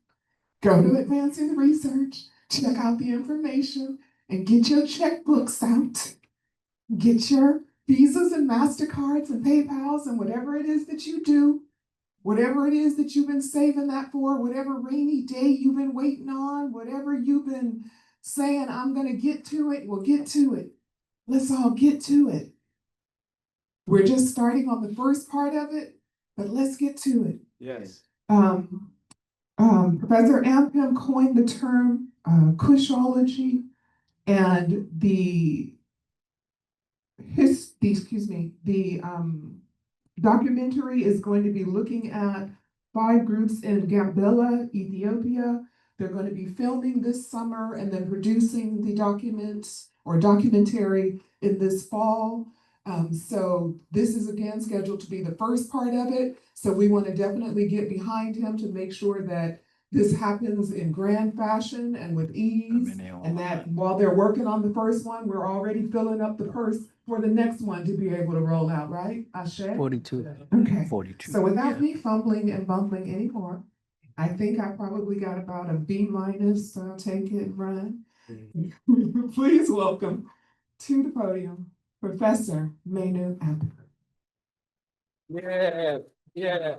go to Advancing the Research, check out the information, and get your checkbooks out. Get your Visas and MasterCards and PayPals and whatever it is that you do, whatever it is that you've been saving that for, whatever rainy day you've been waiting on, whatever you've been saying, I'm going to get to it, we'll get to it. Let's all get to it. We're just starting on the first part of it, but let's get to it. Yes. Professor Ampim coined the term Kushology, and the documentary is going to be looking at 5 groups in Gambela, Ethiopia. They're going to be filming this summer and then producing the documentary in this fall. So this is again scheduled to be the first part of it. So we want to definitely get behind him to make sure that this happens in grand fashion and with ease. And that while they're working on the first one, we're already filling up the purse for the next one to be able to roll out, right? Ashe? 42. Okay. 42. So without me fumbling and bumbling anymore, I think I probably got about a B minus, so I'll take it and run. Please welcome to the podium, Professor Maynard Ampim. Yeah. Yeah.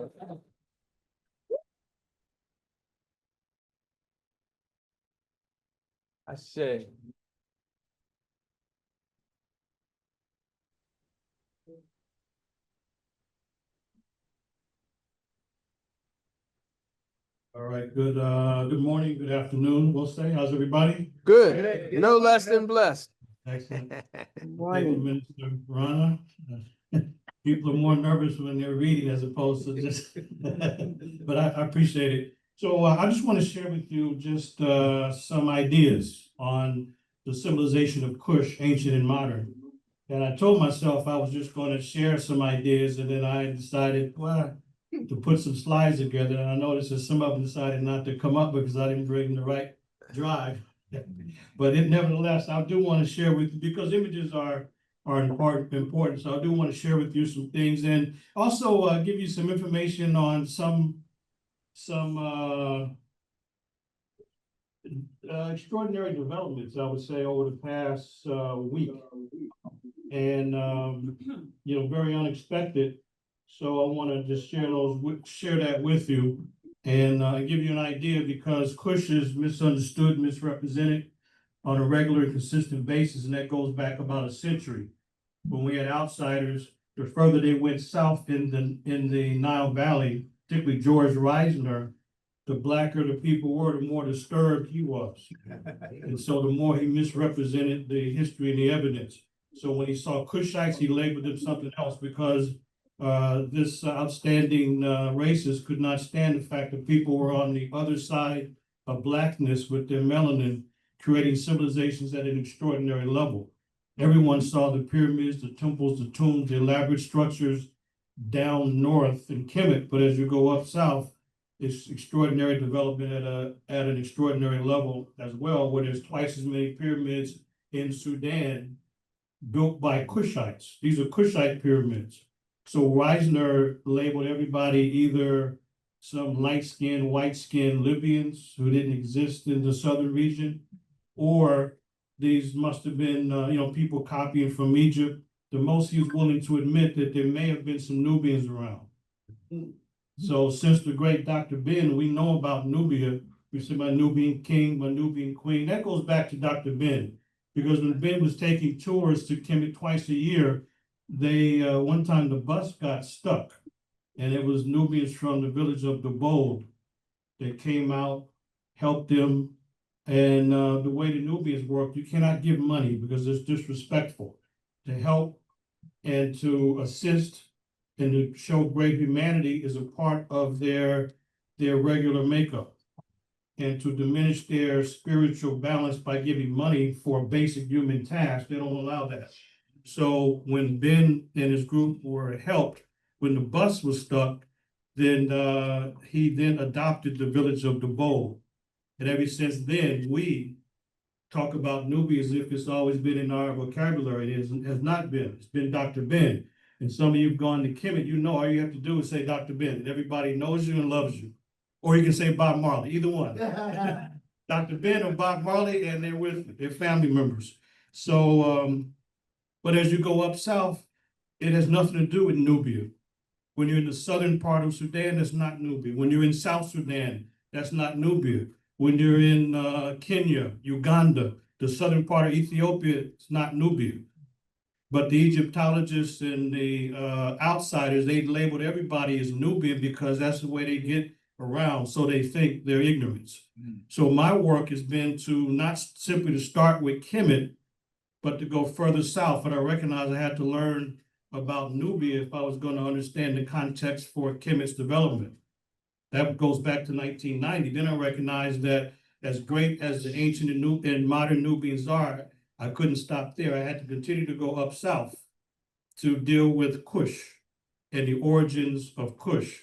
I say. All right, good morning, good afternoon, we'll say. How's everybody? Good. No less than blessed. Excellent. Good Thank you, Minister Rana. People are more nervous when they're reading as opposed to just, but I appreciate it. So I just want to share with you just some ideas on the civilization of Kush, ancient and modern. And I told myself I was just going to share some ideas, and then I decided, well, to put some slides together. And I noticed that some of them decided not to come up because I didn't bring the right drive. But nevertheless, I do want to share with you, because images are important. So I do want to share with you some things, and also give you some information on some extraordinary developments, I would say, over the past week, and very unexpected. So I want to just share that with you, and give you an idea, because Kush is misunderstood, misrepresented on a regular and consistent basis, and that goes back about a century. when we had outsiders, the further they went south in the Nile Valley, particularly George Reisner, the blacker the people were, the more disturbed he was. And so the more he misrepresented the history and the evidence. So when he saw Cushites, he labeled them something else because this outstanding racist could not stand the fact that people were on the other side of blackness with their melanin, creating civilizations at an extraordinary level. Everyone saw the pyramids, the temples, the tombs, the elaborate structures down north in Kemet, but as you go up south, it's extraordinary development at an extraordinary level as well, where there's twice as many pyramids in Sudan built by Cushites. These are Cushite pyramids. So Reisner labeled everybody either some light-skinned, white-skinned Libyans who didn't exist in the southern region, or these must have been people copying from Egypt. The most he was willing to admit that there may have been some Nubians around. So since the great Dr. Ben, we know about Nubia. We say my Nubian king, my Nubian queen. That goes back to Dr. Ben, because when Ben was taking tours to Kemet twice a year, they one time the bus got stuck, and it was Nubians from the village of Dabold that came out, helped them. And the way the Nubians work, you cannot give money because it's disrespectful. To help and to assist and to show great humanity is a part of their regular makeup. And to diminish their spiritual balance by giving money for basic human tasks, they don't allow that. So when Ben and his group were helped, when the bus was stuck, then he then adopted the village of Dabold. And ever since then, we talk about Nubia as if it's always been in our vocabulary. It has not been. It's been Dr. Ben. And some of you have gone to Kemet, you know all you have to do is say Dr. Ben, and everybody knows you and loves you. Or you can say Bob Marley, either one. Dr. Ben or Bob Marley, and they're with their family members. So, but as you go up south, it has nothing to do with Nubia. When you're in the southern part of Sudan, that's not Nubia. When you're in South Sudan, that's not Nubia. When you're in Kenya, Uganda, the southern part of Ethiopia, it's not Nubia. But the Egyptologists and the outsiders, they labeled everybody as Nubian because that's the way they get around. So they think they're ignorance. So my work has been to not simply to start with Kemet, but to go further south. And I recognized I had to learn about Nubia if I was going to understand the context for Kemet's development. That goes back to 1990. Then I recognized that as great as the ancient and modern Nubians are, I couldn't stop there. I had to continue to go up south to deal with Kush and the origins of Kush.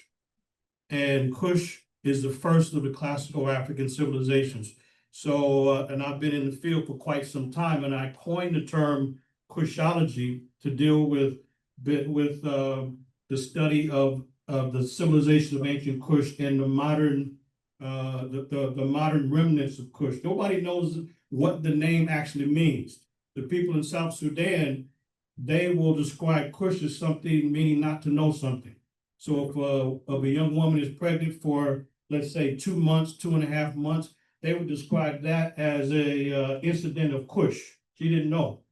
And Kush is the first of the classical African civilizations. So, and I've been in the field for quite some time, and I coined the term Kushology to deal with the study of the civilization of ancient Kush and the modern modern remnants of Kush. Nobody knows what the name actually means. The people in South Sudan, they will describe Kush as something meaning not to know something. So if a young woman is pregnant for, let's say, 2 months, 2.5 months, they would describe that as a incident of Kush. She didn't know.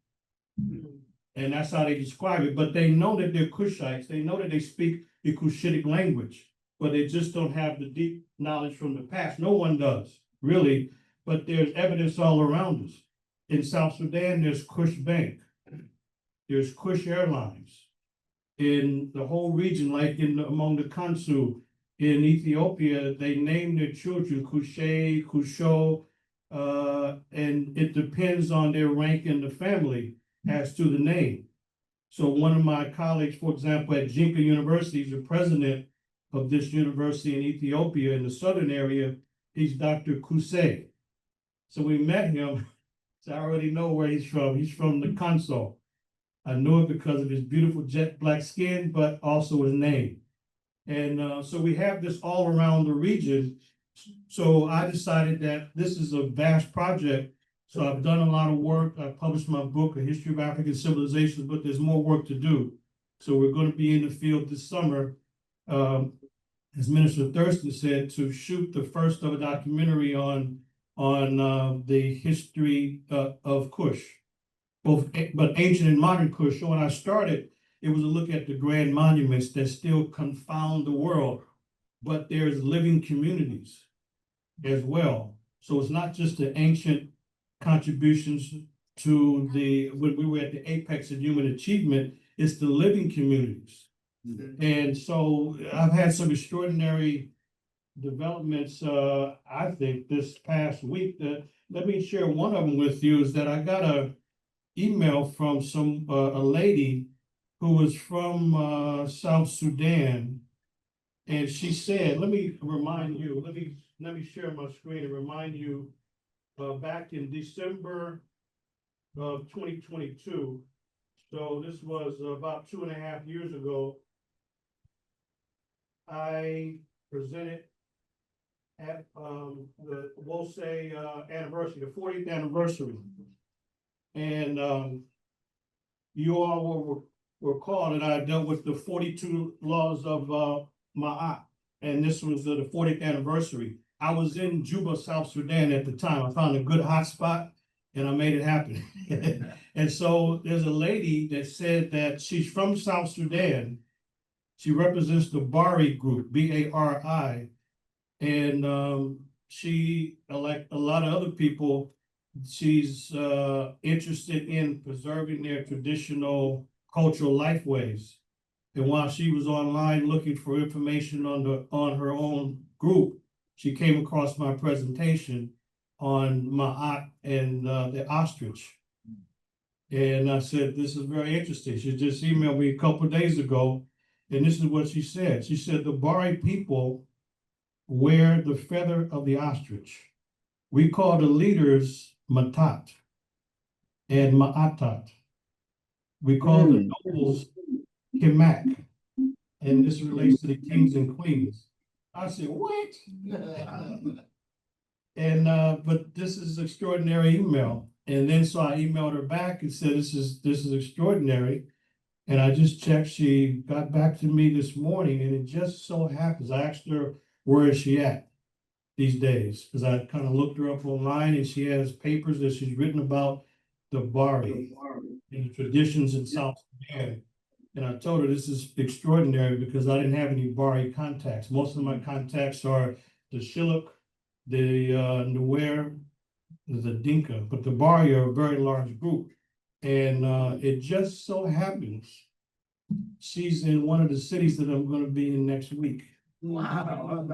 And that's how they describe it. But they know that they're Kushites. They know that they speak the Cushitic language, but they just don't have the deep knowledge from the past. No one does, really. But there's evidence all around us. In South Sudan, there's Kush Bank. There's Kush Airlines. In the whole region, like among the Kansu, in Ethiopia, they name their children Kushe, Kusho, and it depends on their rank in the family as to the name. So one of my colleagues, for example, at Jinka University, is the president of this university in Ethiopia in the southern area. He's Dr. Kuse. So we met him. So I already know where he's from. He's from the Kanso. I knew it because of his beautiful jet black skin, but also his name. And so we have this all around the region. So I decided that this is a vast project. So I've done a lot of work. I published my book, A History of African Civilizations, but there's more work to do. So we're going to be in the field this summer, as Minister Thurston said, to shoot the first of a documentary on the history of Kush. but ancient and modern Kush. So when I started, it was a look at the grand monuments that still confound the world, but there's living communities as well. So it's not just the ancient contributions to when we were at the apex of human achievement, it's the living communities. And so I've had some extraordinary developments, I think, this past week. Let me share one of them with you, is that I got a email from a lady who was from South Sudan. And she said, let me remind you, let me share my screen and remind you, back in December of 2022, so this was about 2.5 years ago, I presented at the Wose anniversary, the 40th anniversary. And you all were called, and I dealt with the 42 laws of Maat, and this was the 40th anniversary. I was in Juba, South Sudan at the time. I found a good hot spot and I made it happen. And so there's a lady that said that she's from South Sudan. She represents the Bari group, B-A-R-I. And she, like a lot of other people, she's interested in preserving their traditional cultural lifeways. And while she was online looking for information on her own group, she came across my presentation on Maat and the ostrich. And I said, this is very interesting. She just emailed me a couple of days ago, and this is what she said. She said, the Bari people wear the feather of the ostrich. We call the leaders Matat and Maatat. We call the nobles Kemak. And this relates to the kings and queens. I said, what? And but this is extraordinary email. And then so I emailed her back and said, this is extraordinary. And I just checked, she got back to me this morning, and it just so happens, I asked her, where is she at these days? Because I kind of looked her up online, and she has papers that she's written about the Bari and the traditions in South Sudan. And I told her this is extraordinary because I didn't have any Bari contacts. Most of my contacts are the Shilluk, the Nuer, the Dinka, but the Bari are a very large group. And it just so happens she's in one of the cities that I'm going to be in next week. Wow.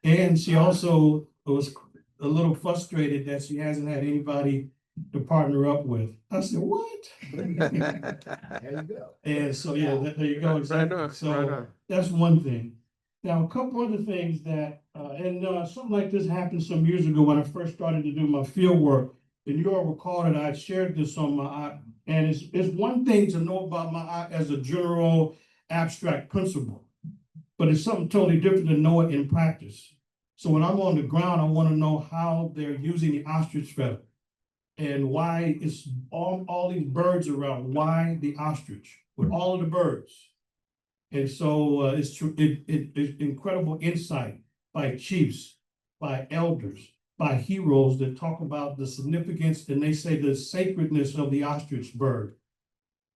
And she also was a little frustrated that she hasn't had anybody to partner up with. I said, what? There you go. And so, yeah, there you go. Exactly. So that's one thing. Now, a couple other things that, something like this happened some years ago when I first started to do my field work. And you all recall that I shared this on my, and it's one thing to know about my as a general abstract principle, but it's something totally different to know it in practice. So when I'm on the ground, I want to know how they're using the ostrich feather and why it's all these birds around. Why the ostrich with all of the birds? And so it's incredible insight by chiefs, by elders, by heroes that talk about the significance, and they say the sacredness of the ostrich bird.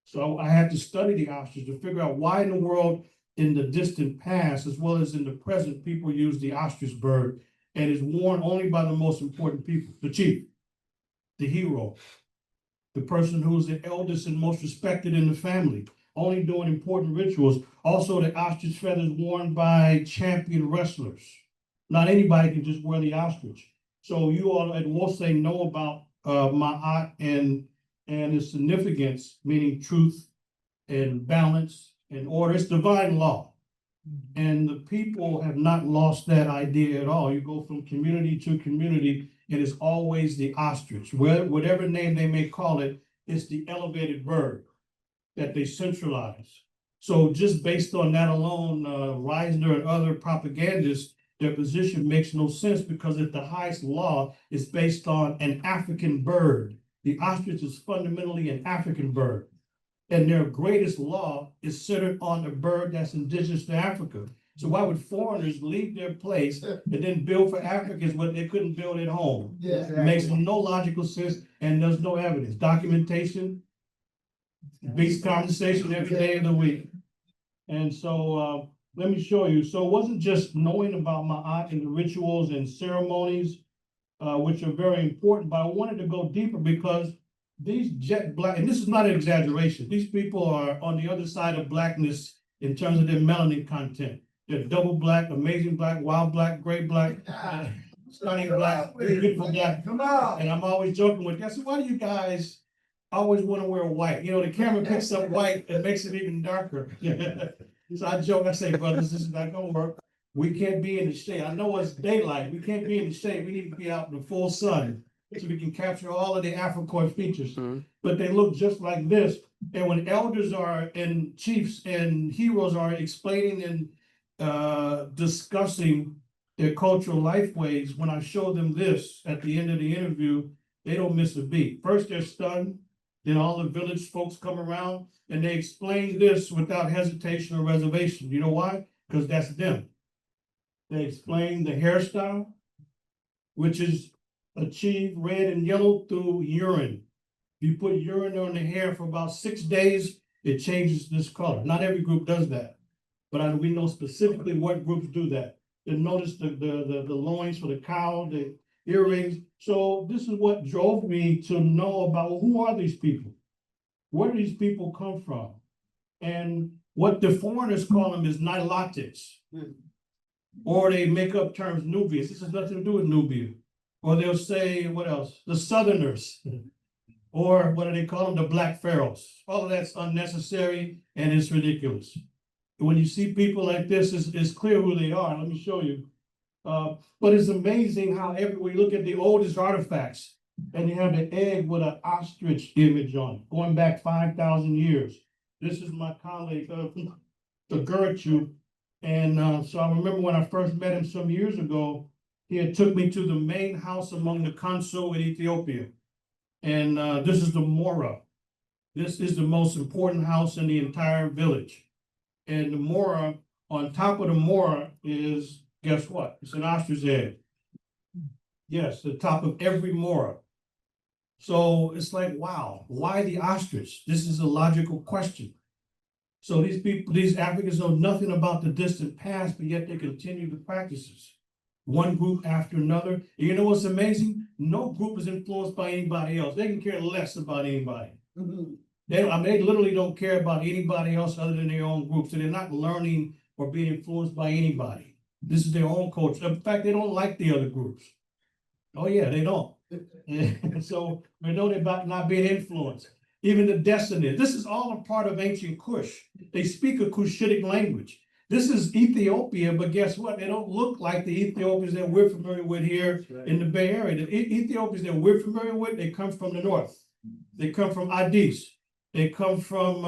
So I had to study the ostrich to figure out why in the world in the distant past, as well as in the present, people use the ostrich bird, and is worn only by the most important people, the chief, the hero, the person who is the eldest and most respected in the family, only doing important rituals. Also, the ostrich feather is worn by champion wrestlers. Not anybody can just wear the ostrich. So you all at Wose know about Ma'at and its significance, meaning truth and balance and order. It's divine law. And the people have not lost that idea at all. You go from community to community, it is always the ostrich. Whatever name they may call it, it's the elevated bird that they centralize. So just based on that alone, Reisner and other propagandists, their position makes no sense because if the highest law is based on an African bird, the ostrich is fundamentally an African bird. And their greatest law is centered on a bird that's indigenous to Africa. So why would foreigners leave their place and then build for Africans what they couldn't build at home? Yeah. It makes no logical sense, and there's no evidence. Documentation beats conversation every day of the week. And so, let me show you. So it wasn't just knowing about Maat and the rituals and ceremonies, which are very important, but I wanted to go deeper because these jet black, and this is not an exaggeration, these people are on the other side of blackness in terms of their melanin content. They're double black, amazing black, wild black, gray black, stunning black, beautiful black. Come on. And I'm always joking with them. I said, why do you guys always want to wear white? You know, the camera picks up white and makes it even darker. So I joke, I say, brothers, this is not gonna work. We can't be in the shade. I know it's daylight. We can't be in the shade. We need to be out in the full sun so we can capture all of the Afrocore features. But they look just like this. And when elders are and chiefs and heroes are explaining and discussing their cultural lifeways, when I show them this at the end of the interview, they don't miss a beat. First, they're stunned. Then all the village folks come around and they explain this without hesitation or reservation. You know why? Because that's them. They explain the hairstyle, which is achieved red and yellow through urine. You put urine on the hair for about 6 days, it changes this color. Not every group does that, but we know specifically what groups do that. And notice the loins for the cow, the earrings. So this is what drove me to know about who are these people? Where do these people come from? And what the foreigners call them is Nilotics. Or they make up terms Nubians. This has nothing to do with Nubia. Or they'll say, what else? The Southerners. Or what do they call them? The Black Pharaohs. All of that's unnecessary and it's ridiculous. When you see people like this, it's clear who they are. Let me show you. But it's amazing how everywhere you look at the oldest artifacts, and you have the egg with an ostrich image on it, going back 5,000 years. This is my colleague, the Gertrude. And so I remember when I first met him some years ago, he had took me to the main house among the Kanso in Ethiopia. And this is the Mora. This is the most important house in the entire village. And the Mora, on top of the Mora is, guess what? It's an ostrich egg. Yes, the top of every Mora. So it's like, wow, why the ostrich? This is a logical question. So these people, these Africans know nothing about the distant past, but yet they continue the practices. One group after another. And you know what's amazing? No group is influenced by anybody else. They can care less about anybody. They literally don't care about anybody else other than their own group. So they're not learning or being influenced by anybody. This is their own culture. In fact, they don't like the other groups. Oh yeah, they don't. So we know they're about not being influenced. Even the Descendants. This is all a part of ancient Kush. They speak a Cushitic language. This is Ethiopia, but guess what? They don't look like the Ethiopians that we're familiar with here in the Bay Area. The Ethiopians that we're familiar with, they come from the north. They come from Addis. They come from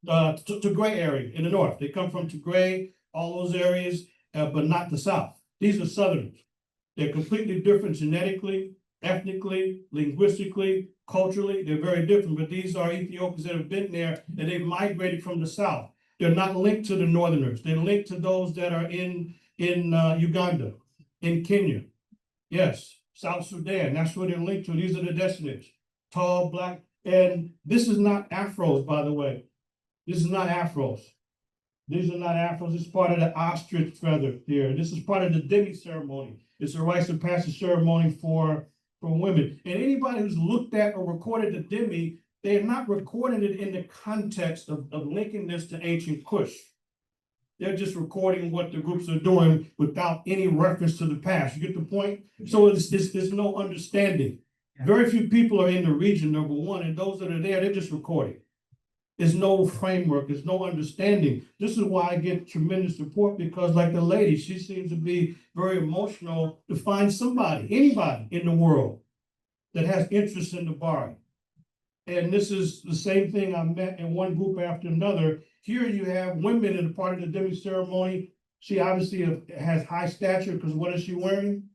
Tigray area in the north. They come from Tigray, all those areas, but not the south. These are Southerners. They're completely different genetically, ethnically, linguistically, culturally. They're very different, but these are Ethiopians that have been there and they've migrated from the south. They're not linked to the northerners. They're linked to those that are in Uganda, in Kenya. Yes, South Sudan. That's where they're linked to. These are the descendants. Tall, black. And this is not Afros, by the way. This is not Afros. These are not Afros. This is part of the ostrich feather here. This is part of the demi ceremony. It's a rites of passage ceremony for women. And anybody who's looked at or recorded the demi, they are not recording it in the context of linking this to ancient Kush. They're just recording what the groups are doing without any reference to the past. You get the point? So there's no understanding. Very few people are in the region, number one, and those that are there, they're just recording. There's no framework, there's no understanding. This is why I get tremendous support, because like the lady, she seems to be very emotional to find somebody, anybody in the world that has interest in the Bari. And this is the same thing I met in one group after another. Here you have women in a part of the demi ceremony. She obviously has high stature because what is she wearing?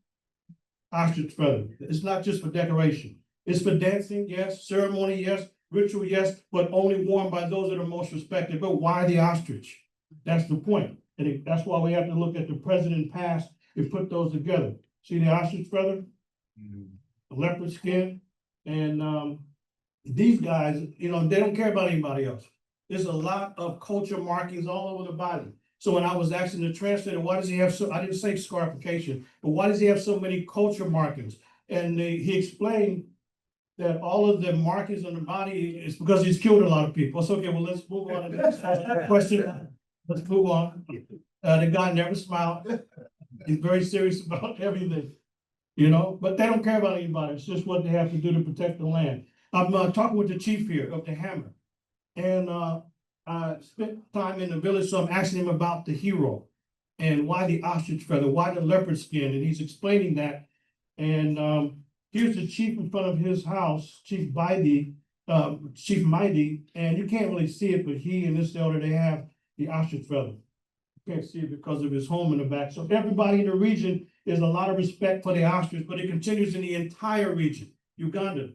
Ostrich feather. It's not just for decoration. It's for dancing, yes. Ceremony, yes. Ritual, yes, but only worn by those that are most respected. But why the ostrich? That's the point. And that's why we have to look at the president past and put those together. See the ostrich feather? The leopard skin, and these guys, you know, they don't care about anybody else. There's a lot of culture markings all over the body. So when I was asking the translator, why does he have so, I didn't say scarification, but why does he have so many culture markings? And he explained that all of the markings on the body is because he's killed a lot of people. It's okay, well, let's move on to the next question. Let's move on. The guy never smiled. He's very serious about everything, you know, but they don't care about anybody. It's just what they have to do to protect the land. I'm talking with the chief here of the Hammer, and I spent time in the village, so I'm asking him about the hero and why the ostrich feather, why the leopard skin, and he's explaining that. And here's the chief in front of his house, Chief Mighty, and you can't really see it, but he and this elder, they have the ostrich feather. You can't see it because of his home in the back. So everybody in the region, there's a lot of respect for the ostrich, but it continues in the entire region. Uganda,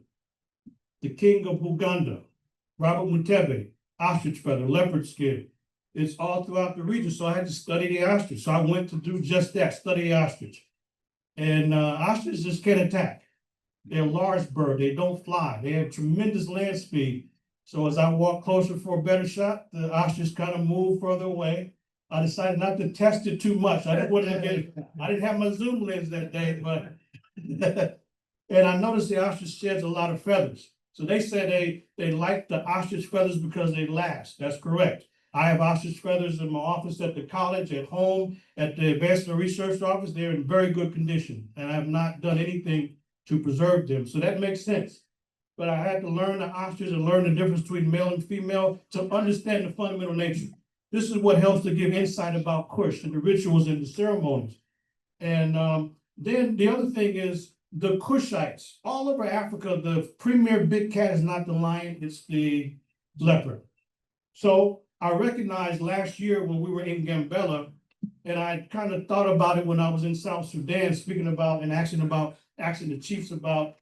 the king of Uganda, Robert Mugabe, ostrich feather, leopard skin. It's all throughout the region. So I had to study the ostrich. So I went to do just that, study the ostrich. And ostriches can't attack. They're a large bird. They don't fly. They have tremendous land speed. So as I walked closer for a better shot, the ostrich kind of moved further away. I decided not to test it too much. I didn't have my zoom lens that day, but and I noticed the ostrich sheds a lot of feathers. So they said they like the ostrich feathers because they last. That's correct. I have ostrich feathers in my office at the college, at home, at the Advanced Research Office. They're in very good condition, and I have not done anything to preserve them. So that makes sense. But I had to learn the ostrich and learn the difference between male and female to understand the fundamental nature. This is what helps to give insight about Kush and the rituals and the ceremonies. And then the other thing is the Kushites. All over Africa, the premier big cat is not the lion, it's the leopard. So I recognized last year when we were in Gambela, and I kind of thought about it when I was in South Sudan, speaking about and asking the chiefs about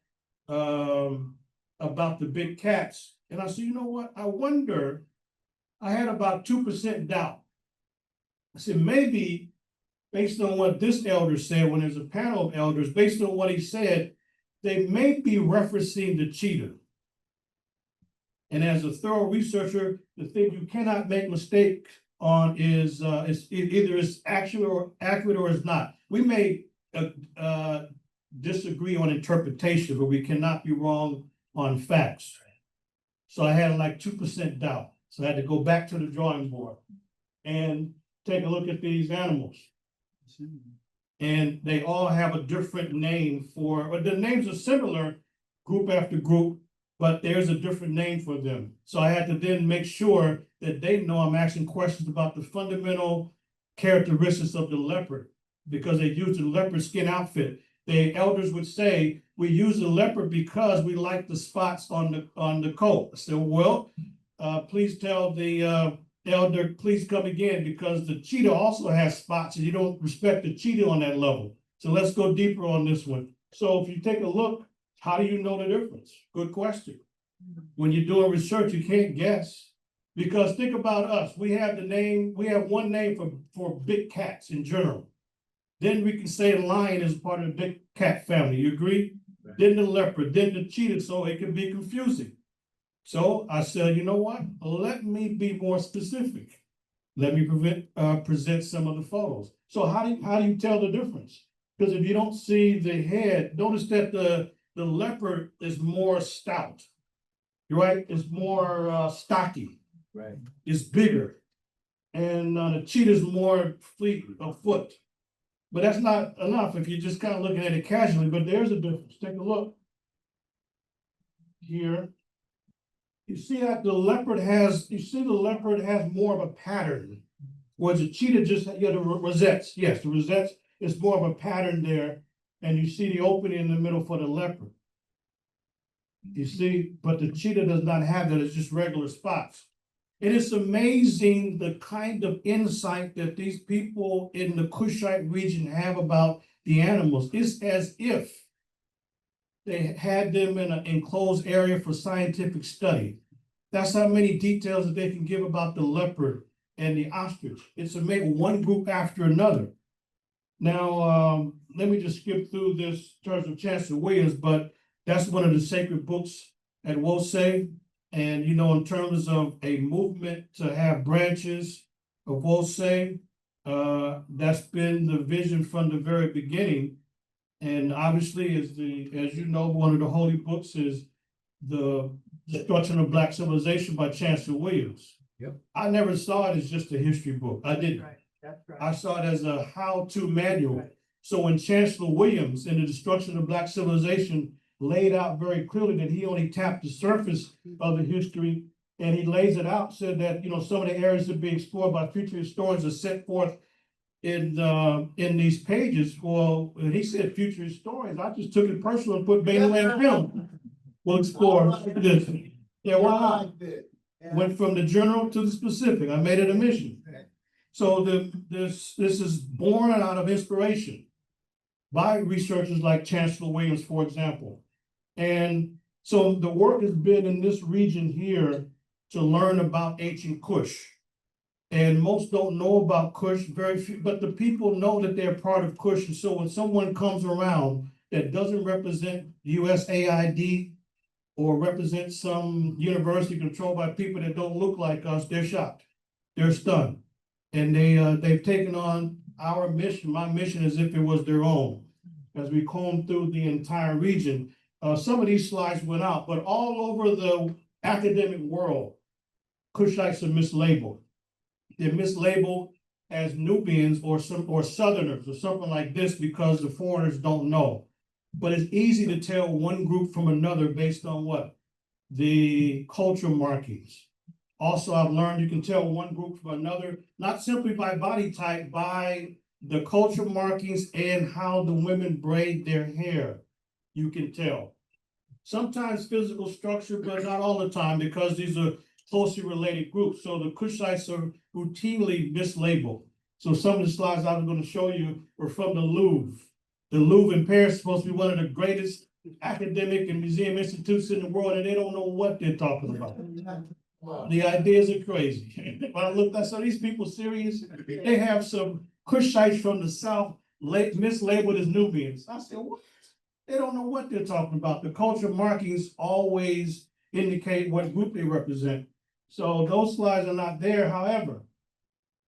the big cats. And I said, you know what? I wonder, I had about 2% doubt. I said, maybe based on what this elder said, when there's a panel of elders, based on what he said, they may be referencing the cheetah. And as a thorough researcher, the thing you cannot make mistakes on is either it's accurate or it's not. We may disagree on interpretation, but we cannot be wrong on facts. So I had like 2% doubt. So I had to go back to the drawing board and take a look at these animals. And they all have a different name but the names are similar, group after group, but there's a different name for them. So I had to then make sure that they know I'm asking questions about the fundamental characteristics of the leopard, because they use the leopard skin outfit. The elders would say, we use the leopard because we like the spots on the coat. I said, well, please tell the elder, please come again, because the cheetah also has spots and you don't respect the cheetah on that level. So let's go deeper on this one. So if you take a look, how do you know the difference? Good question. When you're doing research, you can't guess. Because think about us. We have one name for big cats in general. Then we can say the lion is part of the big cat family. You agree? Right. Then the leopard, then the cheetah, so it can be confusing. So I said, you know what? Let me be more specific. Let me present some of the photos. So how do you tell the difference? Because if you don't see the head, notice that the leopard is more stout, right? It's more stocky. Right. It's bigger. And the cheetah is more fleet of foot. But that's not enough if you're just kind of looking at it casually, but there's a difference. Take a look here. You see that the leopard has more of a pattern, whereas the cheetah just, the rosettes. Yes, the rosettes is more of a pattern there, and you see the opening in the middle for the leopard. You see, but the cheetah does not have that, it's just regular spots. It is amazing the kind of insight that these people in the Kushite region have about the animals. It's as if They had them in an enclosed area for scientific study. That's how many details that they can give about the leopard and the ostrich. It's amazing, one group after another. Now, let me just skip through this in terms of Chancellor Williams, but that's one of the sacred books at WOSE. And, you know, in terms of a movement to have branches of WOSE, that's been the vision from the very beginning. And obviously, as you know, one of the holy books is The Destruction of Black Civilization by Chancellor Williams. Yep. I never saw it as just a history book. I didn't. That's right. I saw it as a how-to manual. So when Chancellor Williams in The Destruction of Black Civilization laid out very clearly that he only tapped the surface of the history, and he lays it out, said that, you know, some of the areas that be explored by future historians are set forth in these pages. Well, when he said future historians, I just took it personal and put Bainland Film will explore this. Yeah, why not? Went from the general to the specific. I made it a mission. So this is born out of inspiration by researchers like Chancellor Williams, for example. And so the work has been in this region here to learn about ancient Kush. And most don't know about Kush, very few, but the people know that they're part of Kush. And so when someone comes around that doesn't represent USAID or represent some university controlled by people that don't look like us, they're shocked. They're stunned. And they've taken on our mission, my mission, as if it was their own. As we comb through the entire region, some of these slides went out, but all over the academic world, Kushites are mislabeled. They're mislabeled as Nubians or Southerners or something like this because the foreigners don't know. But it's easy to tell one group from another based on what? The cultural markings. Also, I've learned you can tell one group from another, not simply by body type, by the cultural markings and how the women braid their hair. You can tell. Sometimes physical structure, but not all the time, because these are closely related groups. So the Kushites are routinely mislabeled. So some of the slides I was going to show you were from the Louvre. The Louvre in Paris is supposed to be one of the greatest academic and museum institutes in the world, and they don't know what they're talking about. The ideas are crazy. When I looked, I saw these people serious. They have some Kushites from the South mislabeled as Nubians. I said, what? They don't know what they're talking about. The cultural markings always indicate what group they represent. So those slides are not there. However,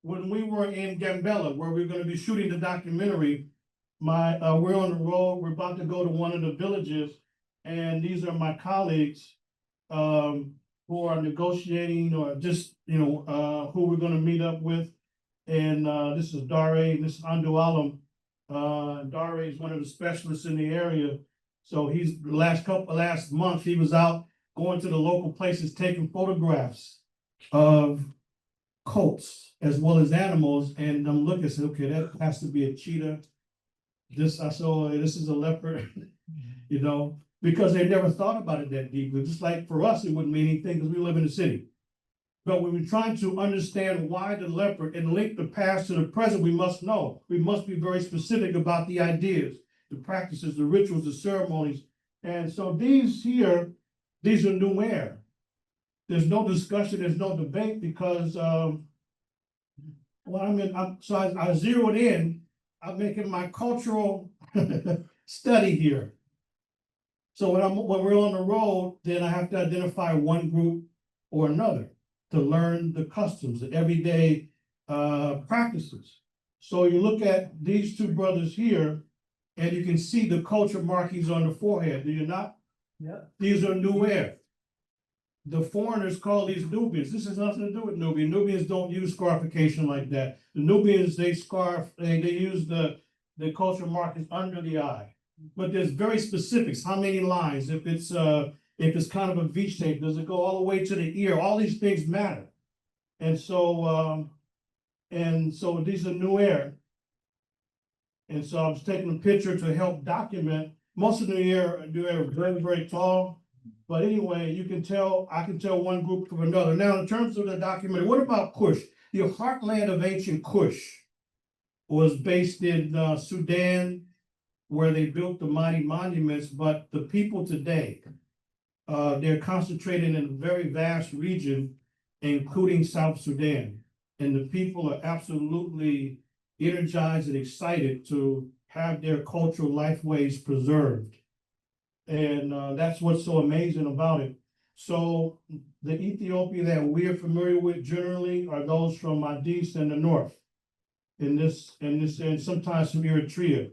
when we were in Gambella, where we're going to be shooting the documentary, we're on the road. We're about to go to one of the villages, and these are my colleagues who are negotiating or just, who we're going to meet up with. And this is Dare, and this is Andu Alam. Dare is one of the specialists in the area. So he's last month, he was out going to the local places, taking photographs of coats as well as animals. And I'm looking, I said, okay, that has to be a cheetah. This is a leopard, because they never thought about it that deeply. Just like for us, it wouldn't mean anything because we live in the city. But when we're trying to understand why the leopard and link the past to the present, we must know. We must be very specific about the ideas, the practices, the rituals, the ceremonies. And so these are Nuer. There's no discussion, there's no debate because, I zeroed in. I'm making my cultural study here. So when we're on the road, then I have to identify one group or another to learn the customs, the everyday practices. So you look at these two brothers here, and you can see the culture markings on the forehead, do you not? Yeah. These are Nuer. The foreigners call these Nubians. This has nothing to do with Nubians. Nubians don't use scarification like that. The Nubians, they use the culture markings under the eye. But there's very specifics. How many lines? If it's kind of a V shape, does it go all the way to the ear? All these things matter. And so these are Nuer. And so I was taking a picture to help document. Most of the Nuer are very, very tall. But anyway, I can tell one group from another. Now, in terms of the documentary, what about Kush? The heartland of ancient Kush was based in Sudan, where they built the mighty monuments, but the people today, they're concentrated in a very vast region, including South Sudan. And the people are absolutely energized and excited to have their cultural lifeways preserved. And that's what's so amazing about it. So the Ethiopia that we are familiar with generally are those from Addis and the north. And sometimes from Eritrea.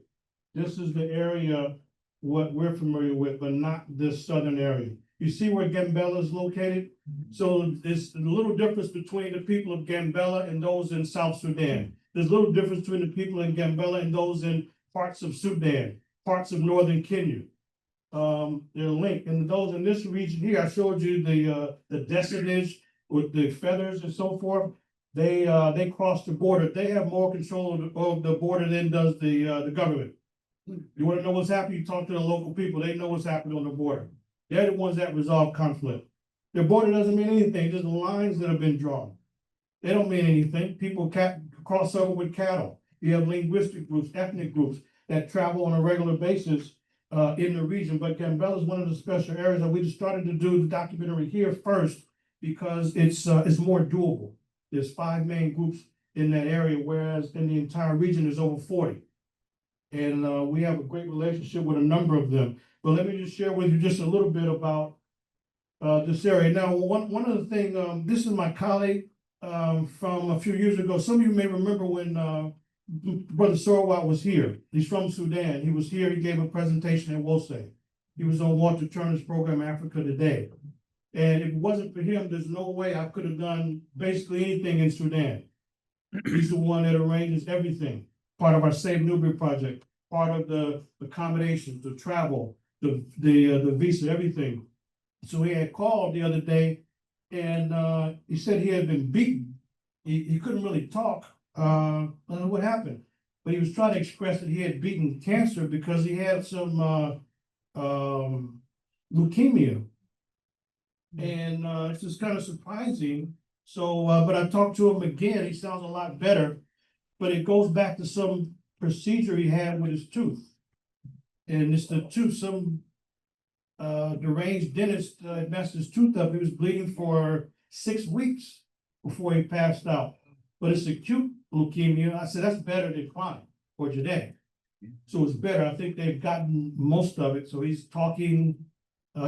This is the area what we're familiar with, but not this southern area. You see where Gambela is located? So there's a little difference between the people of Gambela and those in South Sudan. There's a little difference between the people in Gambela and those in parts of Sudan, parts of northern Kenya. They're linked, and those in this region here, I showed you the descentage with the feathers and so forth. They cross the border. They have more control of the border than does the government. You want to know what's happening? You talk to the local people. They know what's happening on the border. They're the ones that resolve conflict. The border doesn't mean anything. Just lines that have been drawn. They don't mean anything. People cross over with cattle. You have linguistic groups, ethnic groups that travel on a regular basis in the region. But Gambela is one of the special areas that we just started to do the documentary here first because it's more doable. There's 5 main groups in that area, whereas in the entire region there's over 40. And we have a great relationship with a number of them. But let me just share with you just a little bit about this area. Now, one of the things, this is my colleague from a few years ago. Some of you may remember when Brother Sorowat was here. He's from Sudan. He was here. He gave a presentation in Wose. He was on Walter Turner's program, Africa Today. And if it wasn't for him, there's no way I could have done basically anything in Sudan. He's the one that arranges everything. Part of our Save Newbury project, part of the accommodations, the travel, the visa, everything. So he had called the other day and he said he had been beaten. He couldn't really talk. I don't know what happened, but he was trying to express that he had beaten cancer because he had some leukemia. And it's just kind of surprising. So, but I talked to him again. He sounds a lot better. But it goes back to some procedure he had with his tooth. And it's the tooth, some deranged dentist messed his tooth up. He was bleeding for 6 weeks before he passed out. But it's acute leukemia. I said, that's better than chronic or genetic. So it's better. I think they've gotten most of it. So he's talking,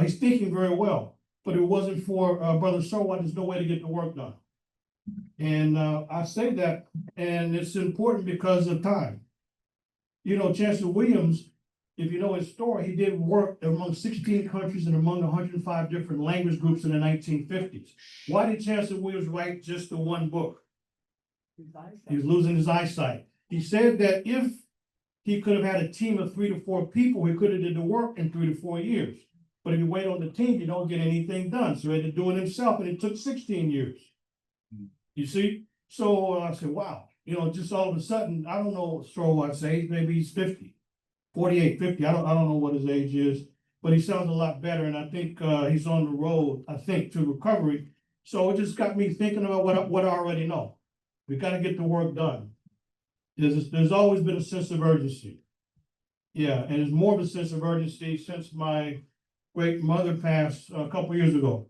he's thinking very well. But if it wasn't for Brother Sorowat, there's no way to get the work done. And I say that, and it's important because of time. You know, Chancellor Williams, if you know his story, he did work among 16 countries and among 105 different language groups in the 1950s. Why did Chancellor Williams write just the one book? He was losing his eyesight. He said that if he could have had a team of 3 to 4 people, he could have did the work in 3 to 4 years. But if you wait on the team, you don't get anything done. So he had to do it himself, and it took 16 years. You see? So I said, wow, you know, just all of a sudden, I don't know Sorowat's age, maybe he's 50, 48, 50. I don't know what his age is, but he sounds a lot better. And I think he's on the road, I think, to recovery. So it just got me thinking about what I already know. We got to get the work done. There's always been a sense of urgency. Yeah, and there's more of a sense of urgency since my great mother passed a couple years ago.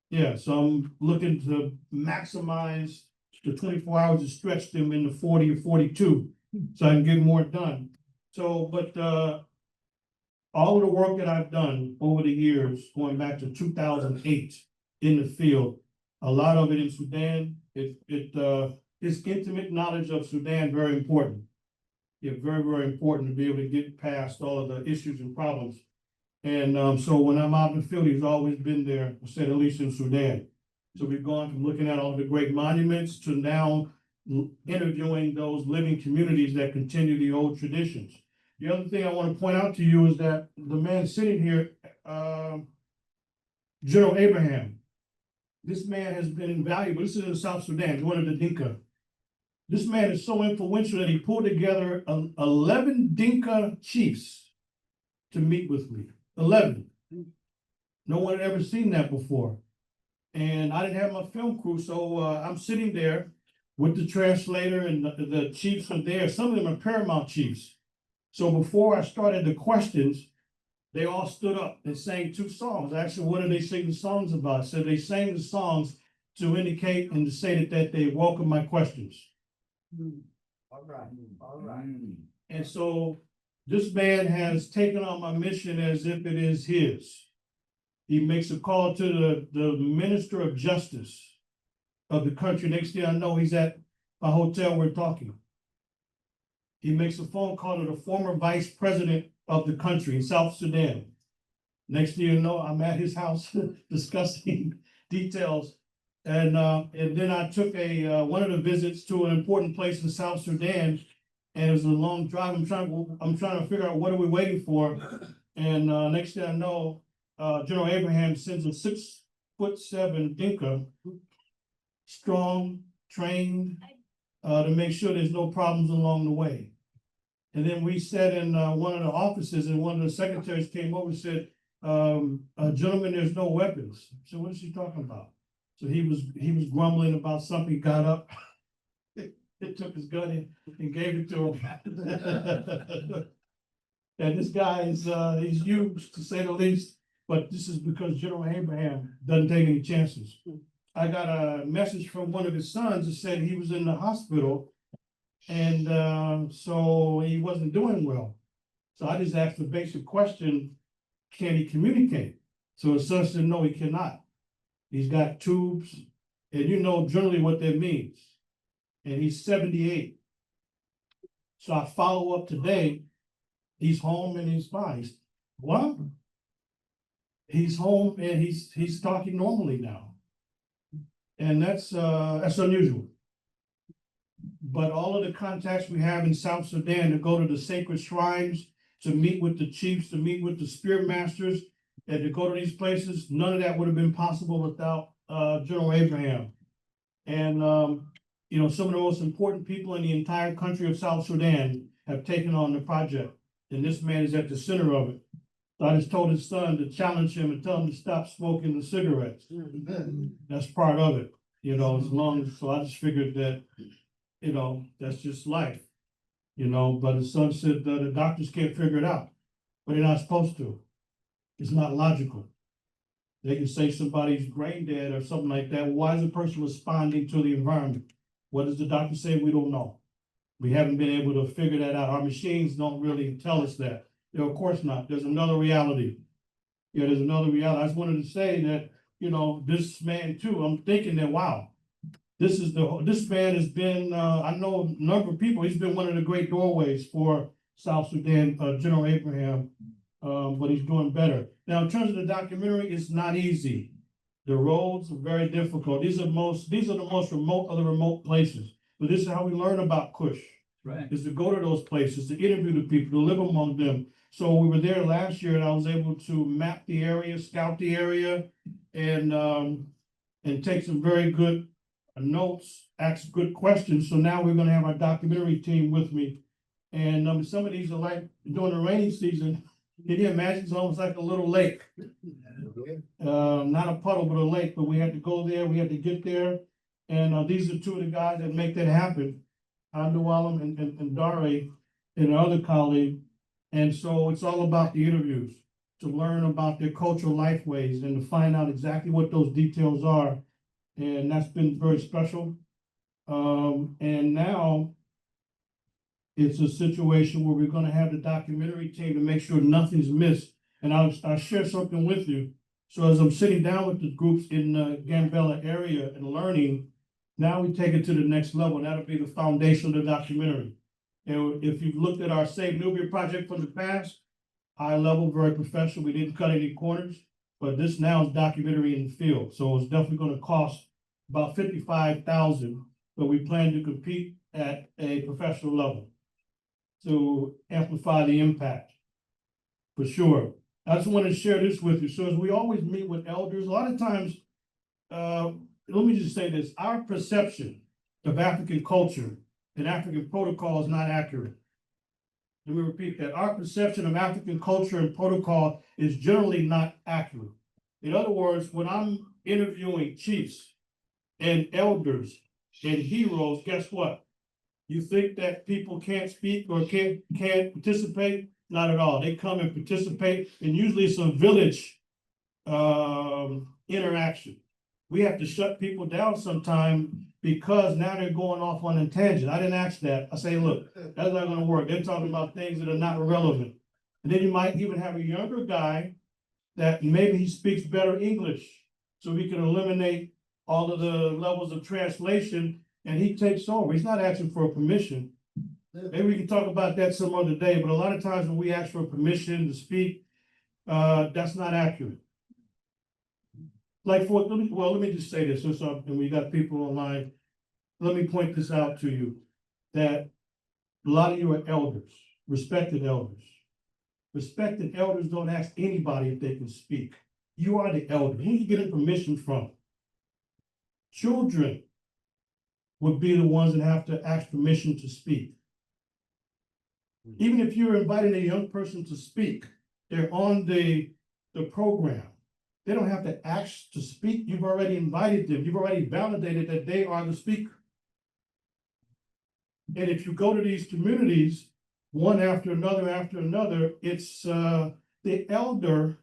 Yeah, so I'm looking to maximize the 24 hours to stretch them into 40 or 42 so I can get more done. So, but all of the work that I've done over the years, going back to 2008 in the field, a lot of it in Sudan, it's intimate knowledge of Sudan, very important. Yeah, very, very important to be able to get past all of the issues and problems. And so when I'm out in the field, he's always been there, I said, at least in Sudan. So we've gone from looking at all the great monuments to now interviewing those living communities that continue the old traditions. The other thing I want to point out to you is that the man sitting here, General Abraham, this man has been invaluable. This is in South Sudan, one of the Dinka. This man is so influential that he pulled together 11 Dinka chiefs to meet with me. 11. No one had ever seen that before. And I didn't have my film crew, so I'm sitting there with the translator and the chiefs are there. Some of them are paramount chiefs. So before I started the questions, they all stood up and sang 2 songs. I asked them, what are they singing songs about? So they sang the songs to indicate and to say that they welcome my questions. All right, all right. And so this man has taken on my mission as if it is his. He makes a call to the Minister of Justice of the country. Next thing I know, he's at a hotel, we're talking. He makes a phone call to the former vice president of the country in South Sudan. Next thing you know, I'm at his house discussing details. And then I took one of the visits to an important place in South Sudan, and it was a long drive. I'm trying to figure out what are we waiting for. And next thing I know, General Abraham sends a 6'7" Dinka, strong, trained, to make sure there's no problems along the way. And then we sat in one of the offices, and one of the secretaries came over and said, gentlemen, there's no weapons. So what is he talking about? So he was grumbling about something, got up, it took his gun and gave it to him. And this guy is he's used, to say the least, but this is because General Abraham doesn't take any chances. I got a message from one of his sons that said he was in the hospital, and so he wasn't doing well. So I just asked the basic question, can he communicate? So his son said, no, he cannot. He's got tubes, and you know generally what that means. And he's 78. So I follow up today. He's home and he's fine. What? He's home and he's talking normally now. And that's unusual. But all of the contacts we have in South Sudan to go to the sacred shrines, to meet with the chiefs, to meet with the spirit masters, and to go to these places, none of that would have been possible without General Abraham. And you know, some of the most important people in the entire country of South Sudan have taken on the project, and this man is at the center of it. So I just told his son to challenge him and tell him to stop smoking the cigarettes. That's part of it, you know, as long as, so I just figured that, you know, that's just life, you know, but his son said the doctors can't figure it out, but they're not supposed to. It's not logical. They can say somebody's brain dead or something like that. Why is the person responding to the environment? What does the doctor say? We don't know. We haven't been able to figure that out. Our machines don't really tell us that. You know, of course not. There's another reality. Yeah, there's another reality. I just wanted to say that, you know, this man too, I'm thinking that, wow, this man has been, I know a number of people, he's been one of the great doorways for South Sudan, General Abraham, but he's doing better. Now, in terms of the documentary, it's not easy. The roads are very difficult. These are the most remote of the remote places. But this is how we learn about Kush. Right. Is to go to those places, to interview the people, to live among them. So we were there last year, and I was able to map the area, scout the area, and take some very good notes, ask good questions. So now we're going to have our documentary team with me, and some of these are like during the rainy season. Can you imagine? It's almost like a little lake. Not a puddle, but a lake. But we had to go there. We had to get there. And these are two of the guys that make that happen. Andualam and Dare and another colleague. And so it's all about the interviews, to learn about their cultural lifeways and to find out exactly what those details are. And that's been very special. And now it's a situation where we're going to have the documentary team to make sure nothing's missed. And I'll share something with you. So as I'm sitting down with the groups in the Gambella area and learning, now we take it to the next level. That'll be the foundation of the documentary. And if you've looked at our Save Nubia project from the past, high level, very professional. We didn't cut any corners, but this now is documentary in the field. So it's definitely going to cost about $55,000, but we plan to compete at a professional level to amplify the impact, for sure. I just want to share this with you. So as we always meet with elders, a lot of times, let me just say this, our perception of African culture and African protocol is not accurate. Let me repeat that. Our perception of African culture and protocol is generally not accurate. In other words, when I'm interviewing chiefs and elders and heroes, guess what? You think that people can't speak or can't participate? Not at all. They come and participate, and usually it's a village interaction. We have to shut people down sometime because now they're going off on a tangent. I didn't ask that. I say, look, that's not gonna work. They're talking about things that are not relevant. And then you might even have a younger guy that maybe he speaks better English, so we can eliminate all of the levels of translation, and he takes over. He's not asking for permission. Maybe we can talk about that some other day, but a lot of times when we ask for permission to speak, that's not accurate. Like let me just say this, and we got people online. Let me point this out to you, that a lot of you are elders, respected elders. Respected elders don't ask anybody if they can speak. You are the elder. Who are you getting permission from? Children would be the ones that have to ask permission to speak. Even if you're inviting a young person to speak, they're on the program. They don't have to ask to speak. You've already invited them. You've already validated that they are the speaker. And if you go to these communities, one after another, it's the elder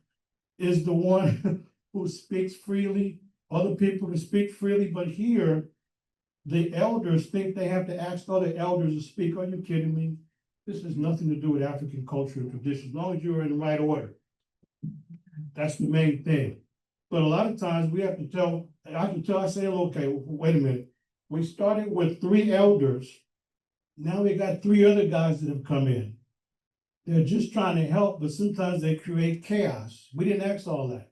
is the one who speaks freely. Other people can speak freely, but here, the elders think they have to ask other elders to speak. Are you kidding me? This has nothing to do with African culture and tradition, as long as you're in the right order. That's the main thing. But a lot of times we have to tell, I say, okay, wait a minute. We started with 3 elders. Now we got 3 other guys that have come in. They're just trying to help, but sometimes they create chaos. We didn't ask all that.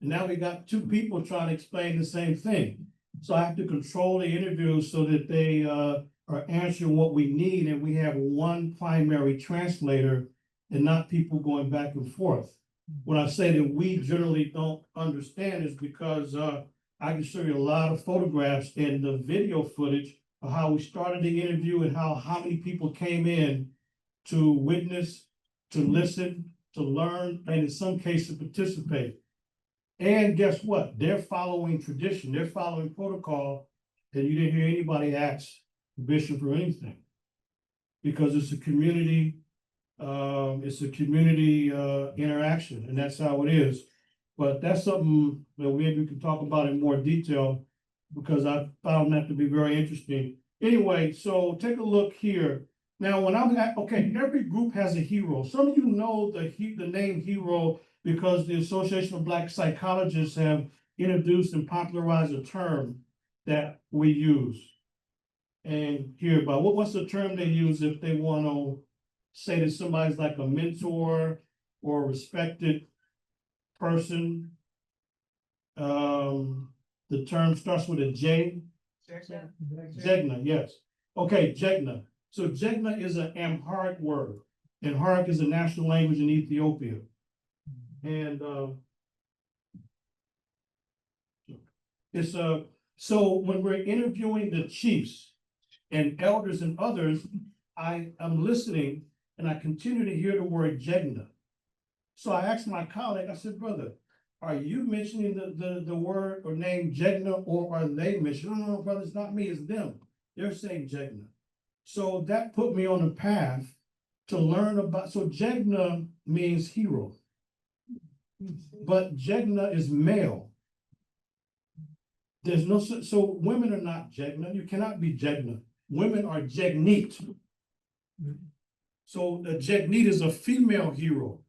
And now we got 2 people trying to explain the same thing. So I have to control the interview so that they are answering what we need, and we have one primary translator and not people going back and forth. When I say that we generally don't understand is because I can show you a lot of photographs and the video footage of how we started the interview and how many people came in to witness, to listen, to learn, and in some cases participate. And guess what? They're following tradition, they're following protocol, and you didn't hear anybody ask the bishop for anything. Because it's a community interaction, and that's how it is. But that's something that maybe we can talk about in more detail, because I found that to be very interesting. Anyway, so take a look here. Now, when I'm at, okay, every group has a hero. Some of you know the name hero because the Association of Black Psychologists have introduced and popularized a term that we use. And hear about what's the term they use if they want to say that somebody's like a mentor or a respected person. The term starts with a J. Jegna, yes. Okay, Jegna. So Jegna is an Amharic word. Amharic is a national language in Ethiopia. And so when we're interviewing the chiefs and elders and others, I am listening and I continue to hear the word Jegna. So I asked my colleague, I said, brother, are you mentioning the word or name Jegna, or are they mentioning? No, brother, it's not me, it's them. They're saying Jegna. So that put me on a path to learn about, so Jegna means hero, but Jegna is male. There's no, so women are not Jegna. You cannot be Jegna. Women are Jegnit. So the Jegnit is a female hero.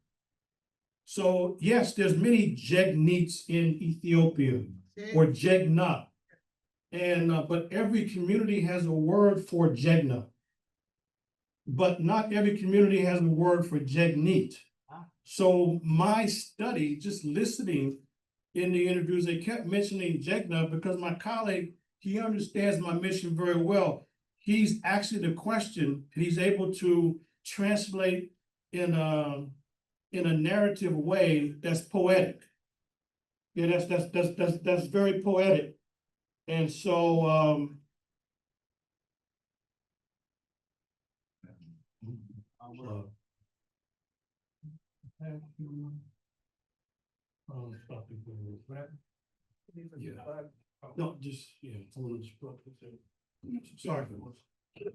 So yes, there's many Jegnits in Ethiopia or Jegna. And but every community has a word for Jegna. But not every community has a word for Jegnit. So my study, just listening in the interviews, they kept mentioning Jegna because my colleague, he understands my mission very well. He's asking the question and he's able to translate in a narrative way that's poetic. Yeah, that's very poetic. And so no, just yeah, sorry for this.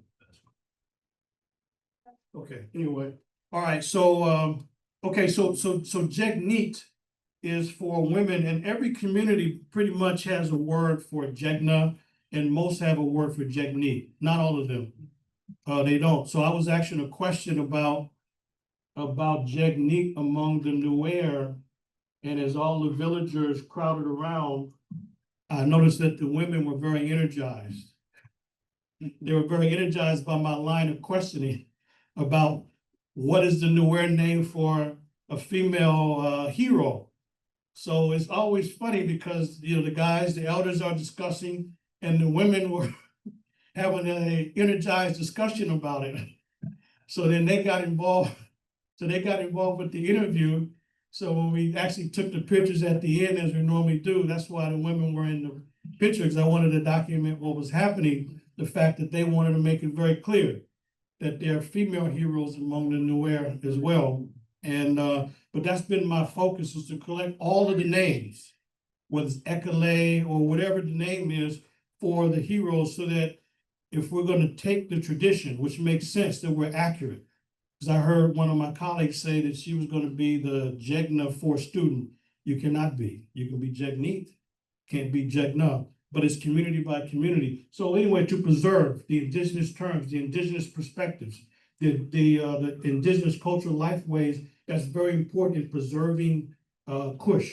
Okay, anyway, all right, so, okay, so Jegneet is for women, and every community pretty much has a word for Jegna, and most have a word for Jegneet, not all of them. They don't, so I was asking a question about Jegneet among the Nuer, and as all the villagers crowded around, I noticed that the women were very energized. They were very energized by my line of questioning about what is the Nuer name for a female hero. So it's always funny because, you know, the elders are discussing, and the women were having an energized discussion about it. So then they got involved. So they got involved with the interview. So when we actually took the pictures at the end, as we normally do, that's why the women were in the pictures. I wanted to document what was happening, the fact that they wanted to make it very clear that there are female heroes among the Nuer as well. And but that's been my focus, is to collect all of the names, whether it's Ekele or whatever the name is, for the heroes, so that if we're going to take the tradition, which makes sense, that we're accurate. Because I heard one of my colleagues say that she was going to be the Jegna for student. You cannot be. You can be Jegneet, can't be Jegna, but it's community by community. So anyway, to preserve the indigenous terms, the indigenous perspectives, the indigenous cultural lifeways, that's very important in preserving Kush.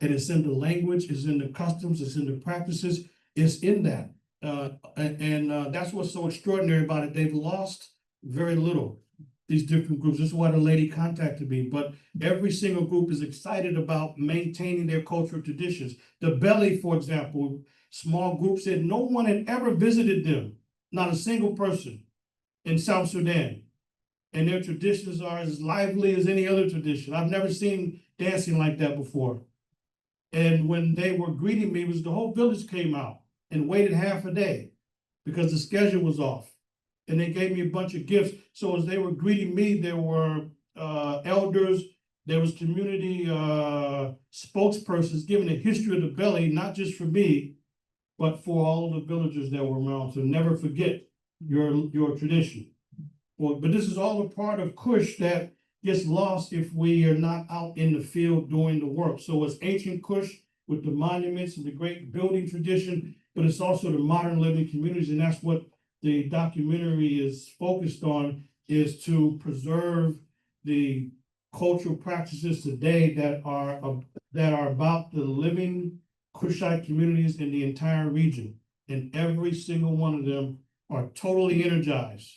And it's in the language, it's in the customs, it's in the practices, it's in that. That's what's so extraordinary about it. They've lost very little, these different groups. This is why the lady contacted me. But every single group is excited about maintaining their cultural traditions. The Belly, for example, small group said no one had ever visited them, not a single person, in South Sudan. And their traditions are as lively as any other tradition. I've never seen dancing like that before. And when they were greeting me, the whole village came out and waited half a day because the schedule was off. And they gave me a bunch of gifts. So as they were greeting me, there were elders, there was community spokespersons giving a history of the Belly, not just for me, but for all the villagers that were around. So never forget your tradition. Well, but this is all a part of Kush that gets lost if we are not out in the field doing the work. So it's ancient Kush with the monuments and the great building tradition, but it's also the modern living communities, and that's what the documentary is focused on, is to preserve the cultural practices today that are about the living Kushite communities in the entire region. And every single one of them are totally energized.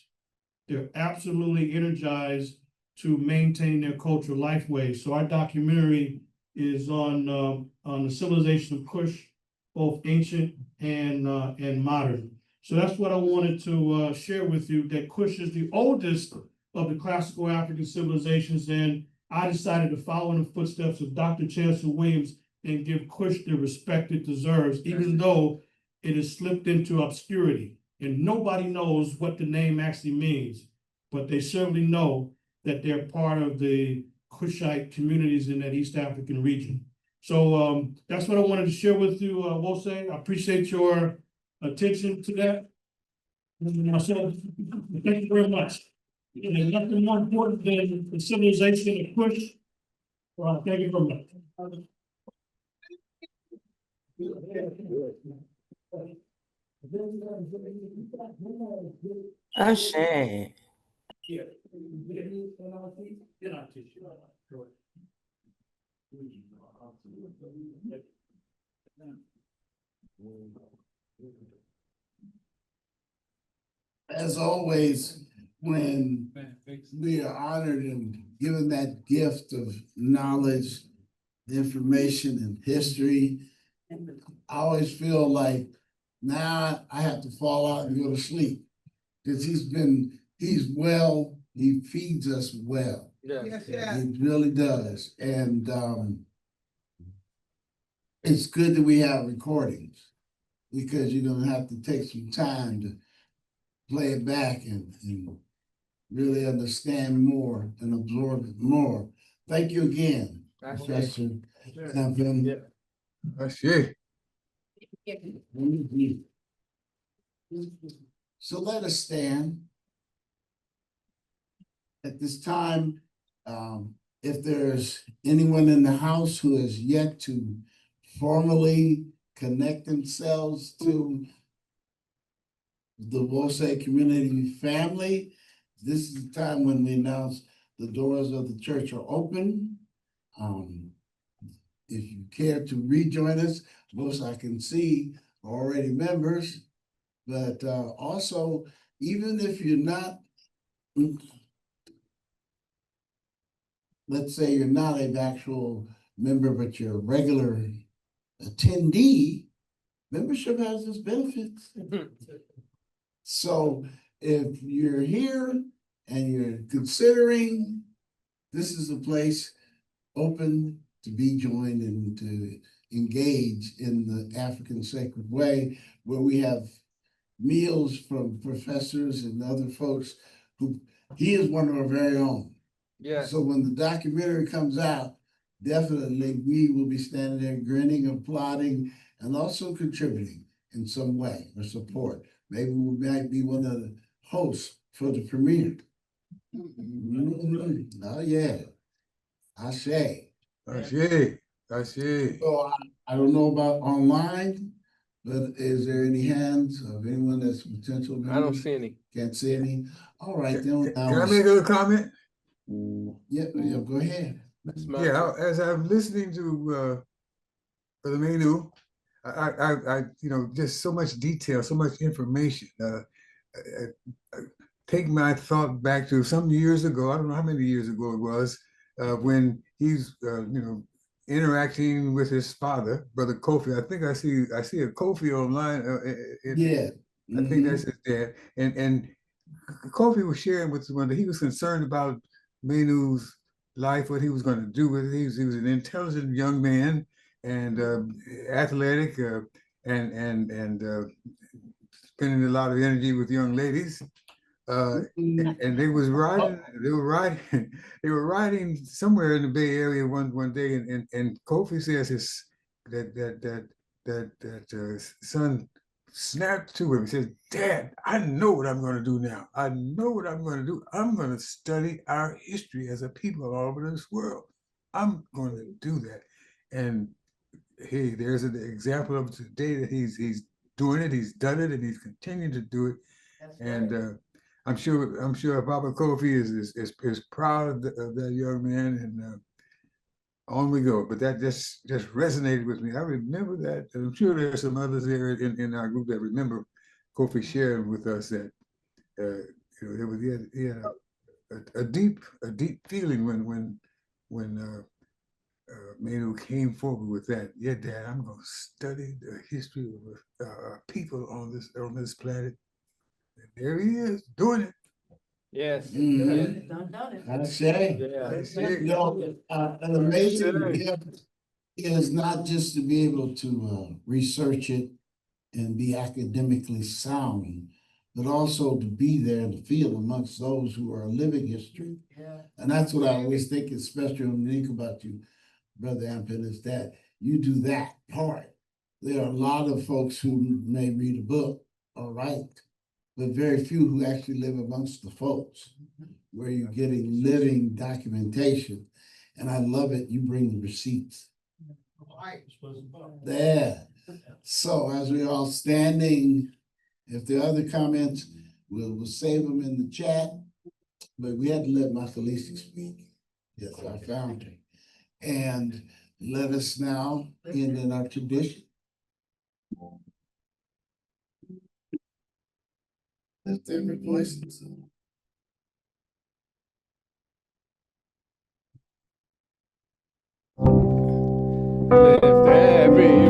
They're absolutely energized to maintain their cultural lifeways. So our documentary is on the civilization of Kush, both ancient and modern. So that's what I wanted to share with you, that Kush is the oldest of the classical African civilizations, and I decided to follow in the footsteps of Dr. Chancellor Williams and give Kush the respect it deserves, even though it has slipped into obscurity. And nobody knows what the name actually means, but they certainly know that they're part of the Kushite communities in that East African region. So that's what I wanted to share with you, Wose. I appreciate your attention to that. So, thank you very much. There's nothing more important than the civilization of Kush. Thank you very much. Ashe. As always, when we are honored and given that gift of knowledge, information, and history, I always feel like now I have to fall out and go to sleep. Because he's well, he feeds us well. Yes. He really does. And it's good that we have recordings, because you're gonna have to take some time to play it back and really understand more and absorb it more. Thank you again, Professor Kempin. Ashe. So let us stand. At this time, if there's anyone in the house who has yet to formally connect themselves to the Wosay community family, this is the time when we announce the doors of the church are open. If you care to rejoin us, most I can see are already members, but also, even if you're not, let's say you're not an actual member, but you're a regular attendee, membership has its benefits. So if you're here and you're considering, this is a place open to be joined and to engage in the African sacred way, where we have meals from professors and other folks who, he is one of our very own. Yeah. So when the documentary comes out, definitely we will be standing there grinning, applauding, and also contributing in some way or support. Maybe we might be one of the hosts for the premiere. Oh, yeah. I say. I see. So I don't know about online, but is there any hands of anyone that's a potential member? I don't see any. Can't see any? All right, then. Can I make a little comment? Yeah, go ahead. Yeah, as I'm listening to Brother Manu, I just so much detail, so much information. I take my thought back to some years ago. I don't know how many years ago it was, when he's interacting with his father, Brother Kofi. I think I see a Kofi online. Yeah. I think that's his dad. And Kofi was sharing with someone that he was concerned about Manu's life, what he was going to do with it. He was an intelligent young man and athletic and spending a lot of energy with young ladies. And they were riding somewhere in the Bay Area one day, and Kofi says that son snapped to him and says, "Dad, I know what I'm going to do now. I know what I'm going to do. I'm going to study our history as a people all over this world. I'm going to do that." And hey, there's an example of today that he's doing it. He's done it, and he's continuing to do it. And I'm sure Papa Kofi is proud of that young man, and on we go. But that just resonated with me. I remember that, and I'm sure there's some others there in our group that remember Kofi sharing with us that he had a deep feeling when Manu came forward with that. Yeah, Dad, I'm going to study the history of people on this planet. And there he is doing it. Yes. I say. An amazing gift is not just to be able to research it and be academically sound, but also to be there in the field amongst those who are living history. And that's what I always think is special and unique about you, Brother Ampin, is that you do that part. There are a lot of folks who may read a book or write, but very few who actually live amongst the folks, where you're getting living documentation. And I love it. You bring the receipts. There. So as we're all standing, if there are other comments, we'll save them in the chat. But we had to let Makalisi speak. Yes, I found her. And let us now end in our tradition. Lift every voice. Lift every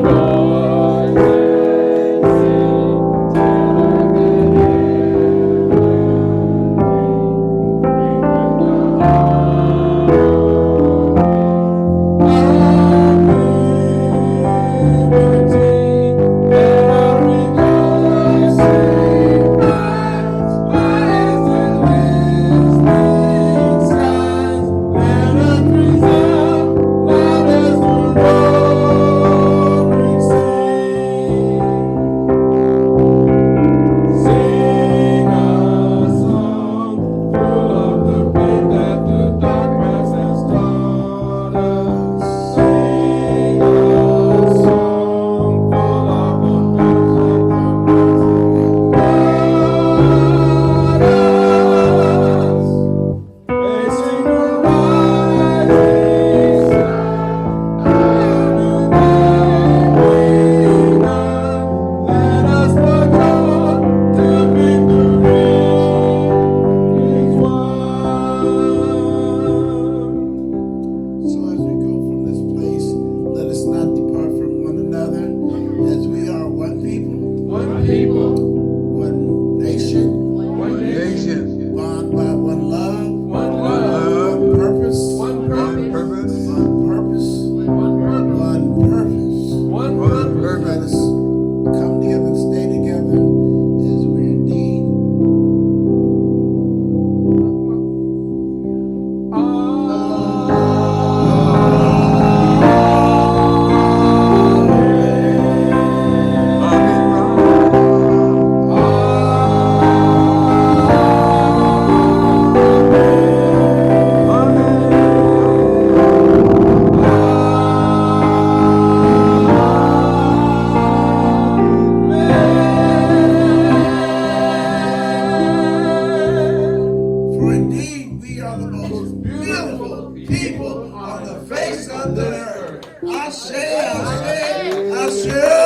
For indeed we are the most beautiful people on the face of the earth. Ashe, ashe, ashe.